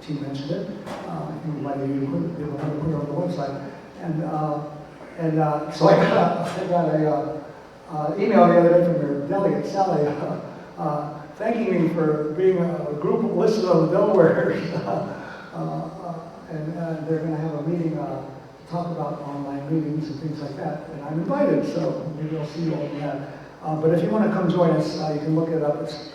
S1: T mentioned it. I think we might have even put it on the website. And so I got a email the other day from your delegate, Sally, thanking me for being a group listed on the Delaware. And they're going to have a meeting to talk about online meetings and things like that. And I'm invited, so maybe I'll see you all in that. But if you want to come join us, you can look it up. It's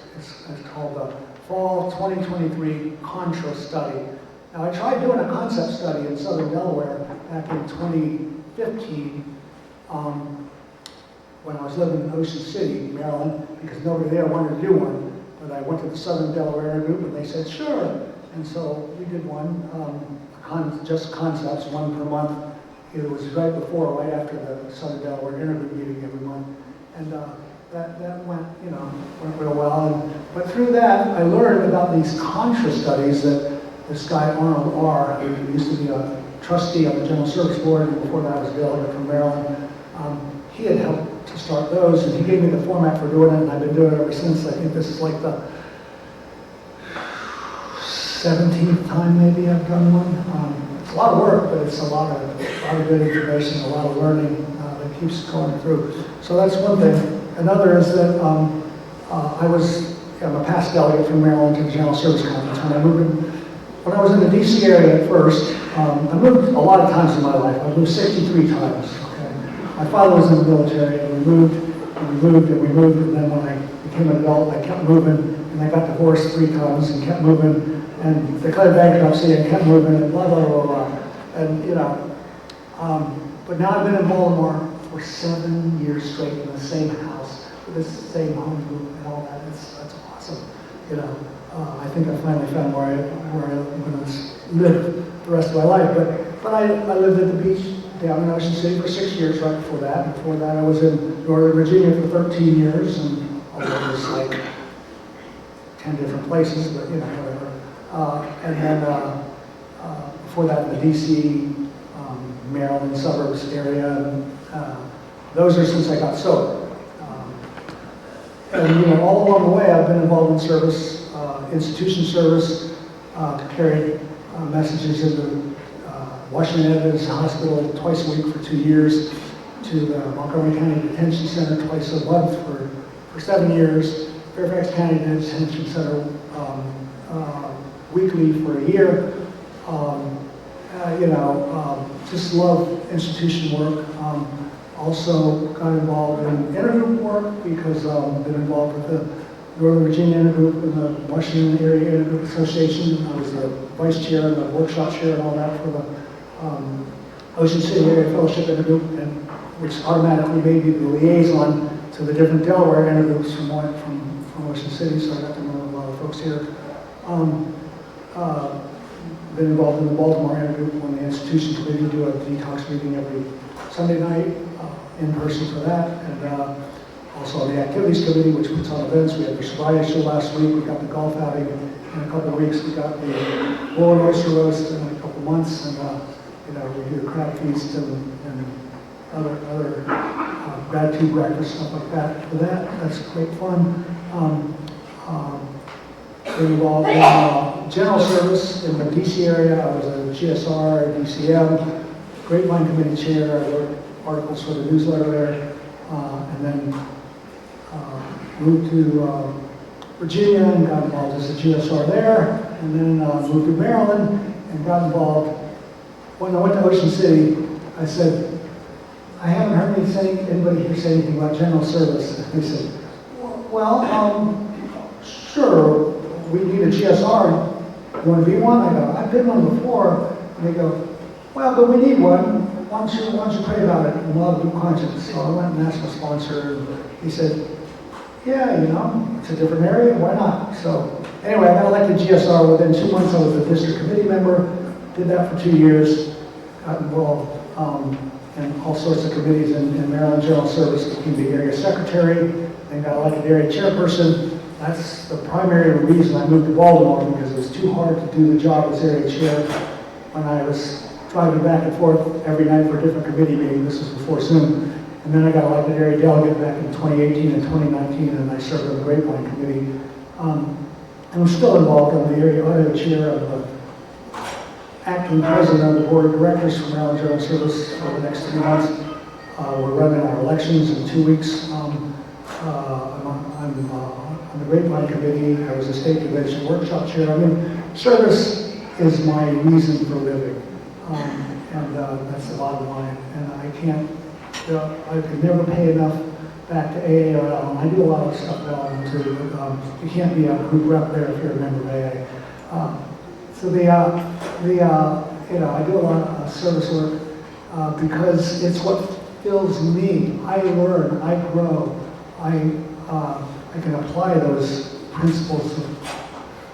S1: called the Fall 2023 Contra Study. Now, I tried doing a concept study in southern Delaware back in 2015 when I was living in Ocean City, Maryland, because nobody there wanted to do one. But I went to the Southern Delaware group and they said, sure. And so we did one, just concepts, one per month. It was right before, right after the Southern Delaware intergroup meeting every month. And that went real well. But through that, I learned about these contra studies that this guy, Arnold R., who used to be a trustee on the General Service Board, and before that I was a delegate from Maryland, he had helped to start those, and he gave me the format for doing it, and I've been doing it ever since. I think this is like the 17th time maybe I've done one. It's a lot of work, but it's a lot of good information, a lot of learning that keeps going through. So that's one thing. Another is that I'm a past delegate from Maryland to the General Service Conference. When I was in the DC area at first, I moved a lot of times in my life. I moved 63 times. Okay? My father was in the military, and we moved, and then when I became an adult, I kept moving, and I got divorced 3 times and kept moving, and declared bankruptcy and kept moving, and blah, blah, blah, blah. And, but now I've been in Baltimore for 7 years straight in the same house, with this same home group and all that. That's awesome. I think I finally found where I'm going to live the rest of my life. But I lived at the beach down in Ocean City for 6 years right before that. Before that, I was in Northern Virginia for 13 years, and although it was like 10 different places, but whatever. And then before that, in the DC, Maryland suburbs area. Those are since I got sober. And all along the way, I've been involved in service, institution service, carried messages into Washington Evidence Hospital twice a week for 2 years, to the Montgomery County Detention Center twice a month for 7 years, Fairfax County Detention Center weekly for a year. Just love institution work. Also got involved in intergroup work because I've been involved with the Northern Virginia Intergroup and the Washington Area Intergroup Association. I was the vice chair and the workshop chair and all that for the Ocean City Area Fellowship Intergroup, and which automatically made me the liaison to the different Delaware intergroups from Ocean City, so I got to know a lot of folks here. Been involved in the Baltimore Intergroup on the institution committee, do a detox meeting every Sunday night, in person for that, and also on the activities committee, which puts on events. We had the sobriety show last week, we got the golf outing in a couple of weeks, we got the bull and oyster roast in a couple of months, and we do the crab feast and other gratitude breakfast, stuff like that. For that's great fun. Been involved in general service in the DC area. I was a GSR, DCM, Grapevine Committee Chair. I wrote articles for the newsletter there, and then moved to Virginia and got involved as a GSR there, and then moved to Maryland and got involved. When I went to Ocean City, I said, I haven't heard anybody here say anything about general service. And they said, well, sure, we need a GSR. You want to be one? I go, I've been one before. And they go, well, but we need one. Why don't you pray about it? And we'll have a good conscience. So I went and asked my sponsor, and he said, yeah, it's a different area, why not? So anyway, I got elected GSR. Within 2 months, I was a district committee member. Did that for 2 years. Got involved in all sorts of committees in Maryland General Service. Became the area secretary, then got elected area chairperson. That's the primary reason I moved to Baltimore, because it was too hard to do the job as area chair when I was driving back and forth every night for a different committee meeting. This was before Zoom. And And then I got elected area delegate back in 2018 and 2019, and I served on the Grapevine Committee. I'm still involved. I'm the area audio chair. I'm the acting president of the board of directors for Maryland General Service for the next 3 months. We're running our elections in 2 weeks. I'm on the Grapevine Committee. I was a state convention workshop chair. I mean, service is my reason for living, and that's the bottom line. And I can't, I could never pay enough back to AA or Allen. I do a lot of stuff at Allen too, but you can't be a group rep there if you're a member of AA. So you know, I do a lot of service work because it's what fills me. I learn, I grow, I can apply those principles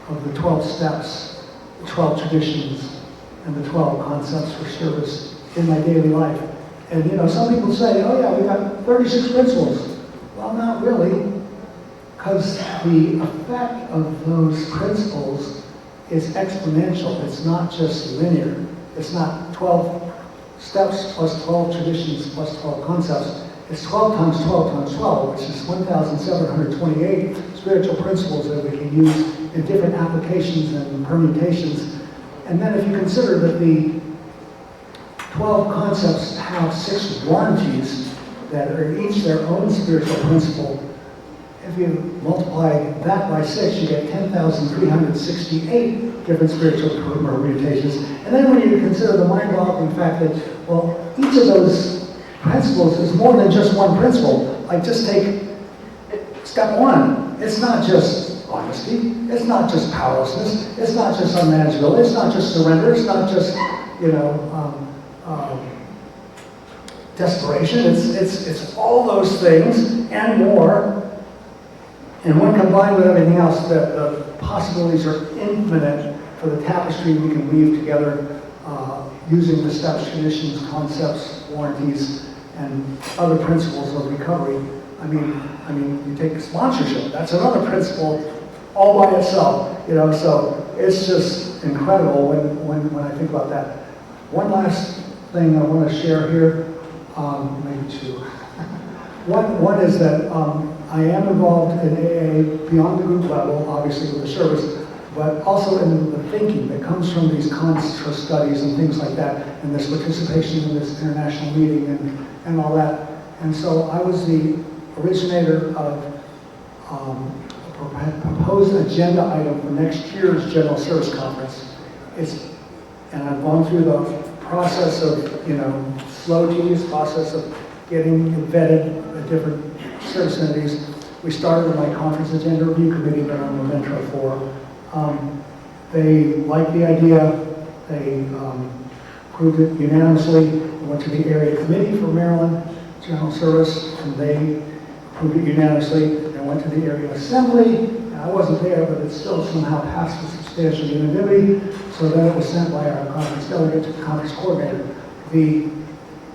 S1: of the 12 steps, the 12 traditions, and the 12 concepts for service in my daily life. And you know, some people say, oh yeah, we got 36 principles. Well, not really, because the effect of those principles is exponential. It's not just linear. It's not 12 steps plus 12 traditions plus 12 concepts. It's 12 times 12 times 12, which is 1,728 spiritual principles that we can use in different applications and permutations. And then if you consider that the 12 concepts have 6 warranties that are each their own spiritual principle, if you multiply that by 6, you get 10,368 different spiritual permutations. And then when you consider the mind-boggling fact that, well, each of those principles is more than just one principle. Like, just take step 1. It's not just honesty. It's not just powerlessness. It's not just unmanageability. It's not just surrender. It's not just, you know, desperation. It's all those things and more. And when combined with everything else, the possibilities are infinite for the tapestry we can weave together using the steps, traditions, concepts, warranties, and other principles of recovery. I mean, you take sponsorship. That's another principle all by itself. You know, so it's just incredible when I think about that. One last thing I want to share here, maybe two. One is that I am involved in AA beyond the group level, obviously with the service, but also in the thinking that comes from these contra studies and things like that, and this participation in this international meeting and all that. And so I was the originator of a proposed agenda item for next year's General Service Conference. And I've gone through the process of, you know, slow, tedious process of getting vetted at different service entities. We started with my conference agenda review committee that I'm a mentor for. They liked the idea. They approved it unanimously. We went to the area committee for Maryland General Service, and they approved it unanimously. And went to the area assembly. And I wasn't there, but it still somehow passed with substantial unanimity. So then it was sent by our conference delegate to the conference coordinator. The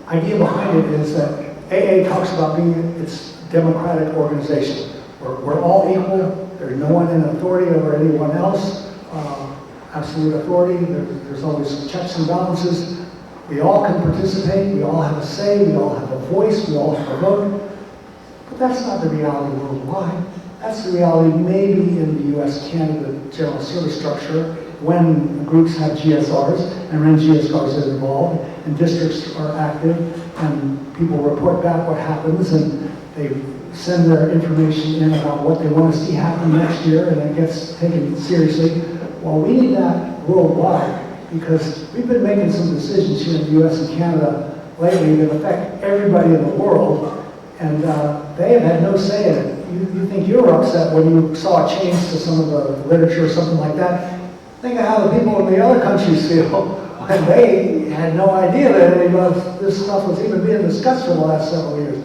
S1: idea behind it is that AA talks about being its democratic organization. We're all equal. There's no one in authority over anyone else. Absolute authority. There's always checks and balances. We all can participate. We all have a say. We all have a voice. We all have a vote. But that's not the reality worldwide. That's the reality maybe in the U.S.-Canada General Service structure when groups have GSRs and when GSRs are involved and districts are active and people report back what happens and they send their information in about what they want to see happen next year, and it gets taken seriously. Well, we need that worldwide because we've been making some decisions here in the U.S. and Canada lately that affect everybody in the world, and they have had no say in it. You think you were upset when you saw a change to some of the literature or something like that. Think of how the people in the other countries feel when they had no idea that any of this stuff was even being discussed for the last several years.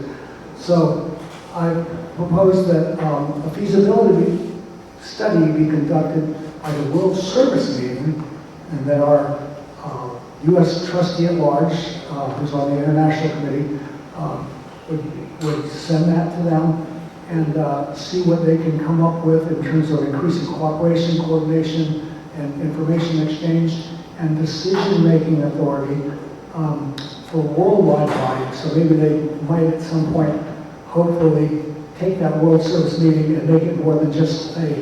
S1: So I propose that a feasibility study be conducted by the World Service Meeting, and that our U.S. trustee at large, who's on the International Committee, would send that to them and see what they can come up with in terms of increasing cooperation, coordination, and information exchange, and decision-making authority
S2: for worldwide volume. So maybe they might at some point, hopefully, take that World Service meeting and make it more than just a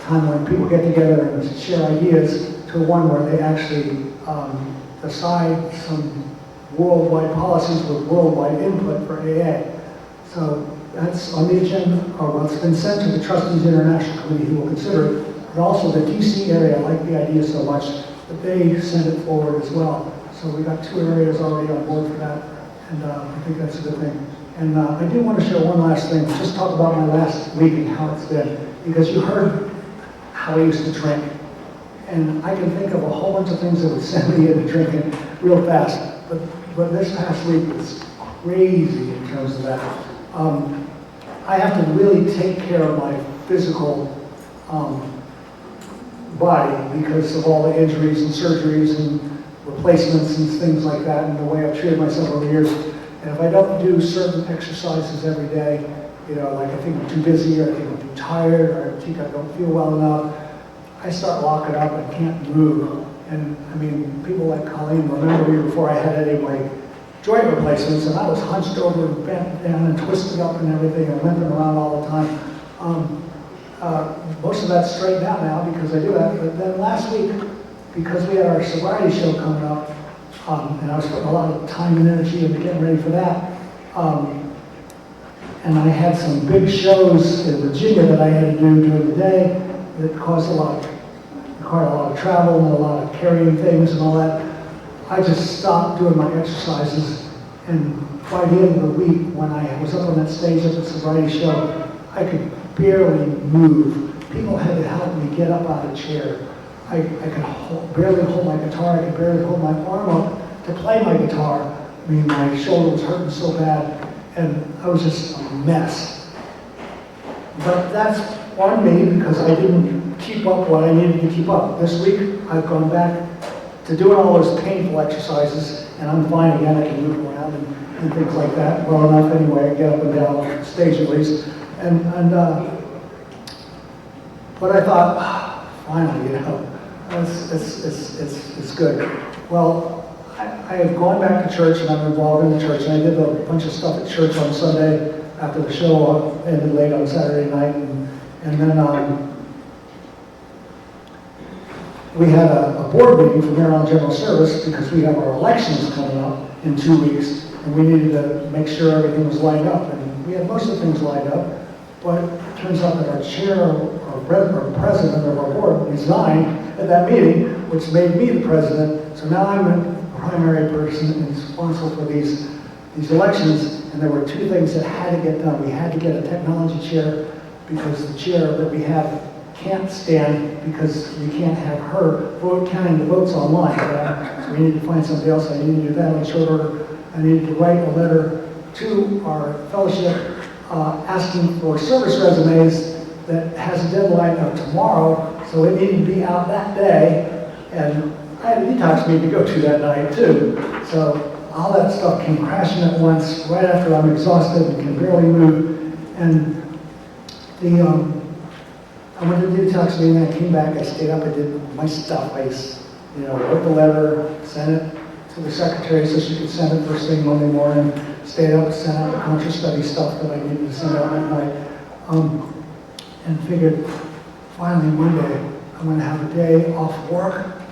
S2: time when people get together and share ideas, to one where they actually decide some worldwide policies with worldwide input for AA. So that's on the agenda, or well, it's been sent to the Trustees International Committee who will consider it, but also the DC area, I like the idea so much that they send it forward as well. So we got 2 areas already on board for that, and I think that's a good thing. And I do want to share one last thing, just talk about my last week and how it's been, because you heard how I used to drink. And I can think of a whole bunch of things that would send me into drinking real fast, but this past week was crazy in terms of that. I have to really take care of my physical body because of all the injuries and surgeries and replacements and things like that, and the way I've treated myself over the years. And if I don't do certain exercises every day, you know, like I think I'm too busy, or I think I'm too tired, or I think I don't feel well enough, I start locking up and can't move. And I mean, people like Colleen remember me before I had any of my joint replacements, and I was hunched over and bent down and twisted up and everything and limping around all the time. Most of that's straightened out now because I do that. But then last week, because we had our sobriety show coming up, and I was putting a lot of time and energy into getting ready for that, and I had some big shows in Virginia that I had to do during the day that caused required a lot of travel and a lot of carrying things and all that. I just stopped doing my exercises, and by the end of the week, when I was up on that stage at the sobriety show, I could barely move. People had to help me get up out of the chair. I could barely hold my guitar. I could barely hold my arm up to play my guitar. I mean, my shoulder was hurting so bad, and I was just a mess. But that's on me because I didn't keep up what I needed to keep up. This week, I've gone back to doing all those painful exercises, and I'm fine again. I can move around and things like that well enough anyway. I get up and down the stage at least. But I thought, finally, you know, it's good. Well, I have gone back to church, and I'm involved in the church, and I did a bunch of stuff at church on Sunday after the show ended late on Saturday night, and then we had a board meeting for Maryland General Service because we have our elections coming up in 2 weeks, and we needed to make sure everything was lined up, and we had most of the things lined up, but it turns out that our chair or president of our board resigned at that meeting, which made me the president. So now I'm the primary person responsible for these elections, and there were 2 things that had to get done. We had to get a technology chair because the chair that we have can't stand because we can't have her counting the votes online. So we need to find somebody else. I need to do that in short order. I needed to write a letter to our fellowship asking for service resumes that has a deadline of tomorrow, so it needed to be out that day. And I had a detox meeting to go to that night too. So all that stuff came crashing at once right after I'm exhausted and can barely move. And I went to the detox meeting, I came back, I stayed up, I did my stuff. I wrote the letter, sent it to the secretary so she could send it first thing Monday morning, stayed up, sent out the conscious study stuff that I needed to send out that night, and figured finally Monday I'm going to have a day off work.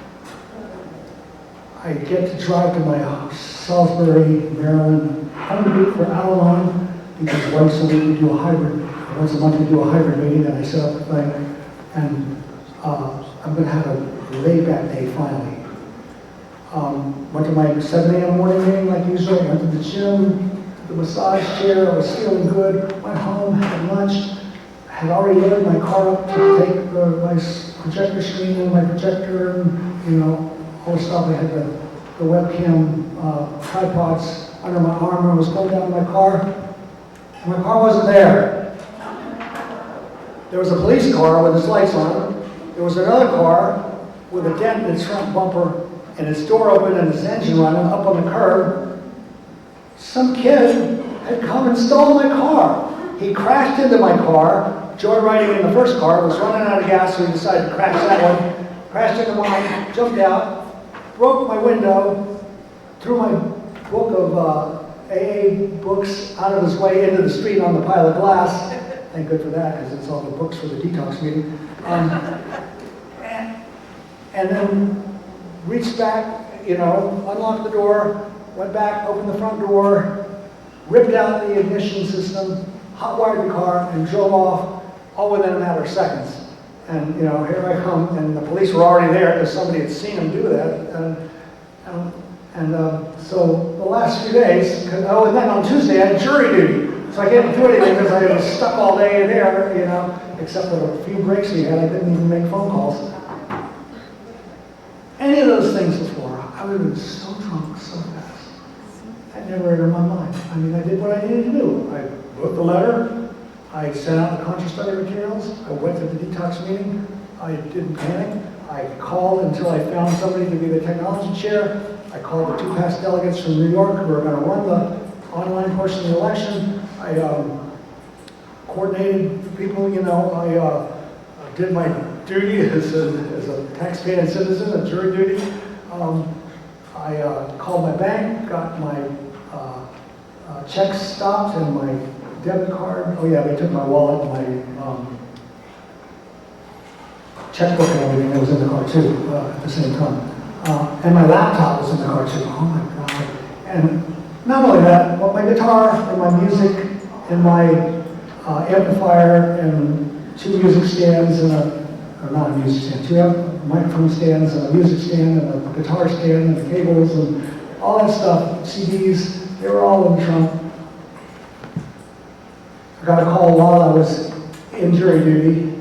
S2: I get to drive to my Salisbury, Maryland home week for Al-Anon because once a week we do a hybrid. Once a month we do a hybrid meeting, and I set up the thing, and I'm going to have a laid-back day finally. Went to my 7 a.m. morning meeting like usual, went to the gym, the massage chair, I was feeling good, went home, had lunch, had already loaded my car up to take my projector screen and my projector, and all the stuff. I had the webcam tripods under my arm. I was going down to my car, and my car wasn't there. There was a police car with its lights on. There was another car with a dent in its front bumper and its door open and its engine running up on the curb. Some kid had come and stolen my car. He crashed into my car, joyriding in the first car, was running out of gas, so he decided to crash that one. Crashed into mine, jumped out, broke my window, threw my book of AA books out of his way into the street on the pile of glass. Thank God for that, because it's all the books for the detox meeting. And then reached back, unlocked the door, went back, opened the front door, ripped out the ignition system, hot-wired the car, and drove off, all within a matter of seconds. And, here I come, and the police were already there because somebody had seen him do that. So the last few days, and then on Tuesday I had jury duty. So I couldn't do anything because I was stuck all day in there, except for the few breaks we had. I didn't even make phone calls. Any of those things before, I would have been so drunk so fast. That never entered my mind. I mean, I did what I needed to do. I wrote the letter. I sent out the conscious study materials. I went to the detox meeting. I didn't panic. I called until I found somebody to be the technology chair. I called the 2 past delegates from New York who were going to run the online portion of the election. I coordinated people, I did my duty as a taxpaying citizen, a jury duty. I called my bank, got my checks stopped and my debit card. Oh yeah, they took my wallet, my checkbook and everything that was in the car too at the same time. And my laptop was in the car too. Oh my God. And not only that, but my guitar and my music and my amplifier and 2 music stands and not a music stand, 2 microphone stands and a music stand and a guitar stand and the cables and all that stuff, CDs, they were all in the trunk. I got a call while I was in jury duty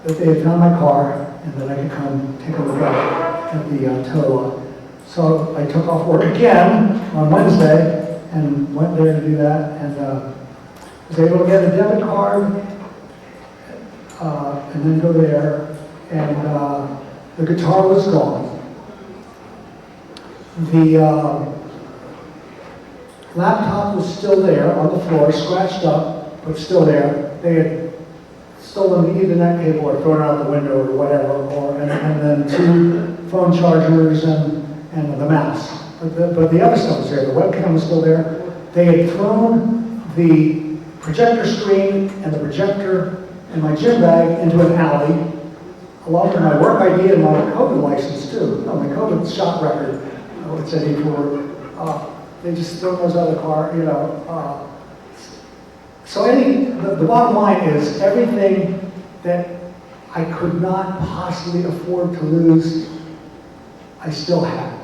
S2: that they had found my car and that I could come take a look at the tow lot. So I took off work again on Wednesday and went there to do that, and was able to get a debit card and then go there, and the guitar was gone. The laptop was still there on the floor, scratched up, but still there. They had stolen the Ethernet cable or thrown it out the window or whatever, and then 2 phone chargers and the mouse. But the other stuff was there. The webcam was still there. They had thrown the projector screen and the projector and my gym bag into an alley, along with my work ID and my COVID license too. No, my COVID shot record, it's at 84. They just throw those out of the car, So the bottom line is everything that I could not possibly afford to lose, I still had.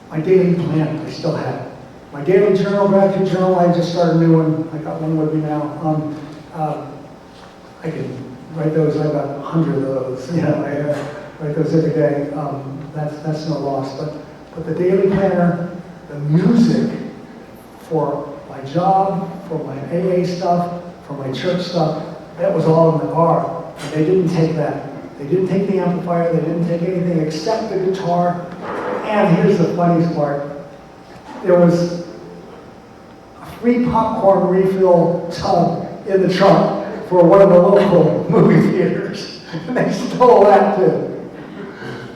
S2: My daily plan, I still had. My daily journal, gratitude journal, I just started a new one. I got one with me now. I can write those, I've got 100 of those. I write those every day. That's no loss. But the daily planner, the music for my job, for my AA stuff, for my church stuff, that was all in the car. And they didn't take that. They didn't take the amplifier, they didn't take anything except the guitar. And here's the funniest part. There was a free popcorn refill tub in the trunk for one of the local movie theaters. And they stole that too.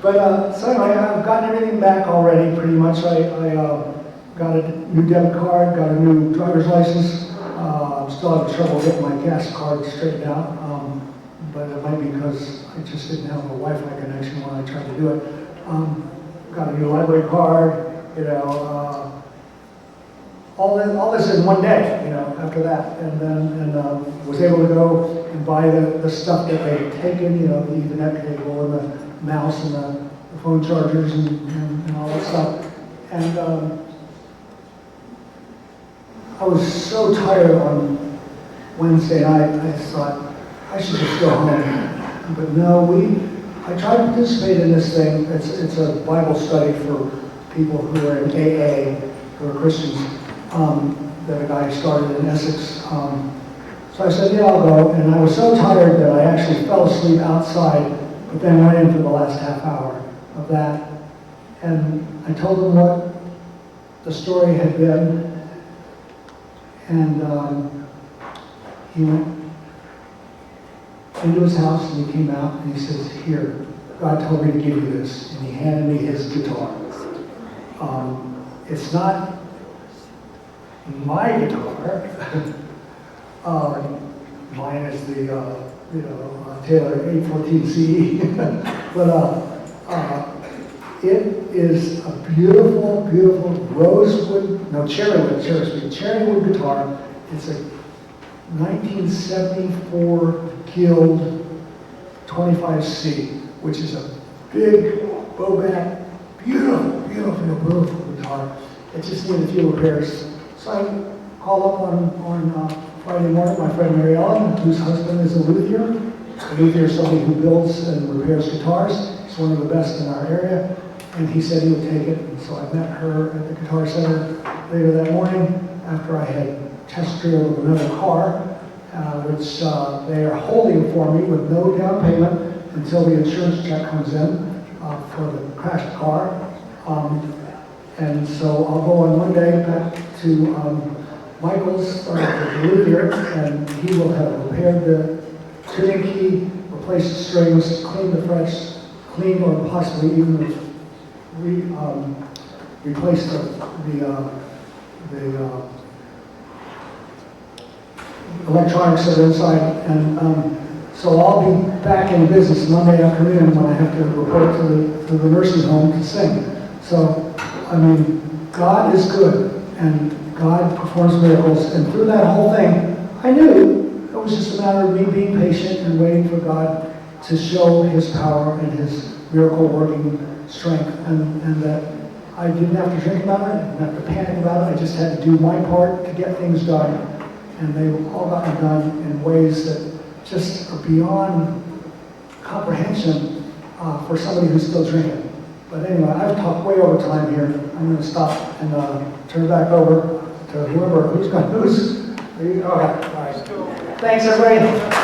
S2: But so anyway, I've gotten everything back already pretty much. I got a new debit card, got a new driver's license. I'm still having trouble getting my gas card straightened out. But it might be because I just didn't have a Wi-Fi connection when I tried to do it. Got a new library card, all this in one day, after that. And then was able to go and buy the stuff that they had taken, the Ethernet cable and the mouse and the phone chargers and all that stuff. And I was so tired on Wednesday night, I thought, I should just go home. But no, I tried to participate in this thing. It's a Bible study for people who are in AA, who are Christians, that a guy started in Essex. So I said, yeah, I'll go. And I was so tired that I actually fell asleep outside, but then went in for the last half hour of that. And I told him what the story had been. And he went into his house and he came out and he says, here, God told me to give you this. And he handed me his guitar. It's not my guitar. Mine is the, Taylor 814CE. But it is a beautiful, beautiful cherrywood guitar. It's a 1974 Guild 25C, which is a big bowback, beautiful, beautiful, beautiful guitar. It just needed a few repairs. So I called up on Friday morning my friend Mary Ellen, whose husband is a luthier. A luthier is somebody who builds and repairs guitars. He's one of the best in our area. And he said he would take it. And so I met her at the Guitar Center later that morning after I had test drilled another car, which they are holding for me with no down payment until the insurance check comes in for the crashed car. And so I'll go on Monday back to Michael's, the luthier, and he will have repaired the tuning key, replaced the strings, cleaned the frets, cleaned or possibly even replaced the electronics that are inside. And so I'll be back in business Monday afternoon when I have to report to the nursing home to sing. So, I mean, God is good, and God performs miracles. And through that whole thing, I knew it was just a matter of me being patient and waiting for God to show His power and His miracle-working strength, and that I didn't have to drink about it, I didn't have to panic about it. I just had to do my part to get things done. And they all gotten done in ways that just are beyond comprehension for somebody who's still drinking. But anyway, I've talked way over time here. I'm going to stop and turn it back over to who's. Okay, all right. Thanks, everybody.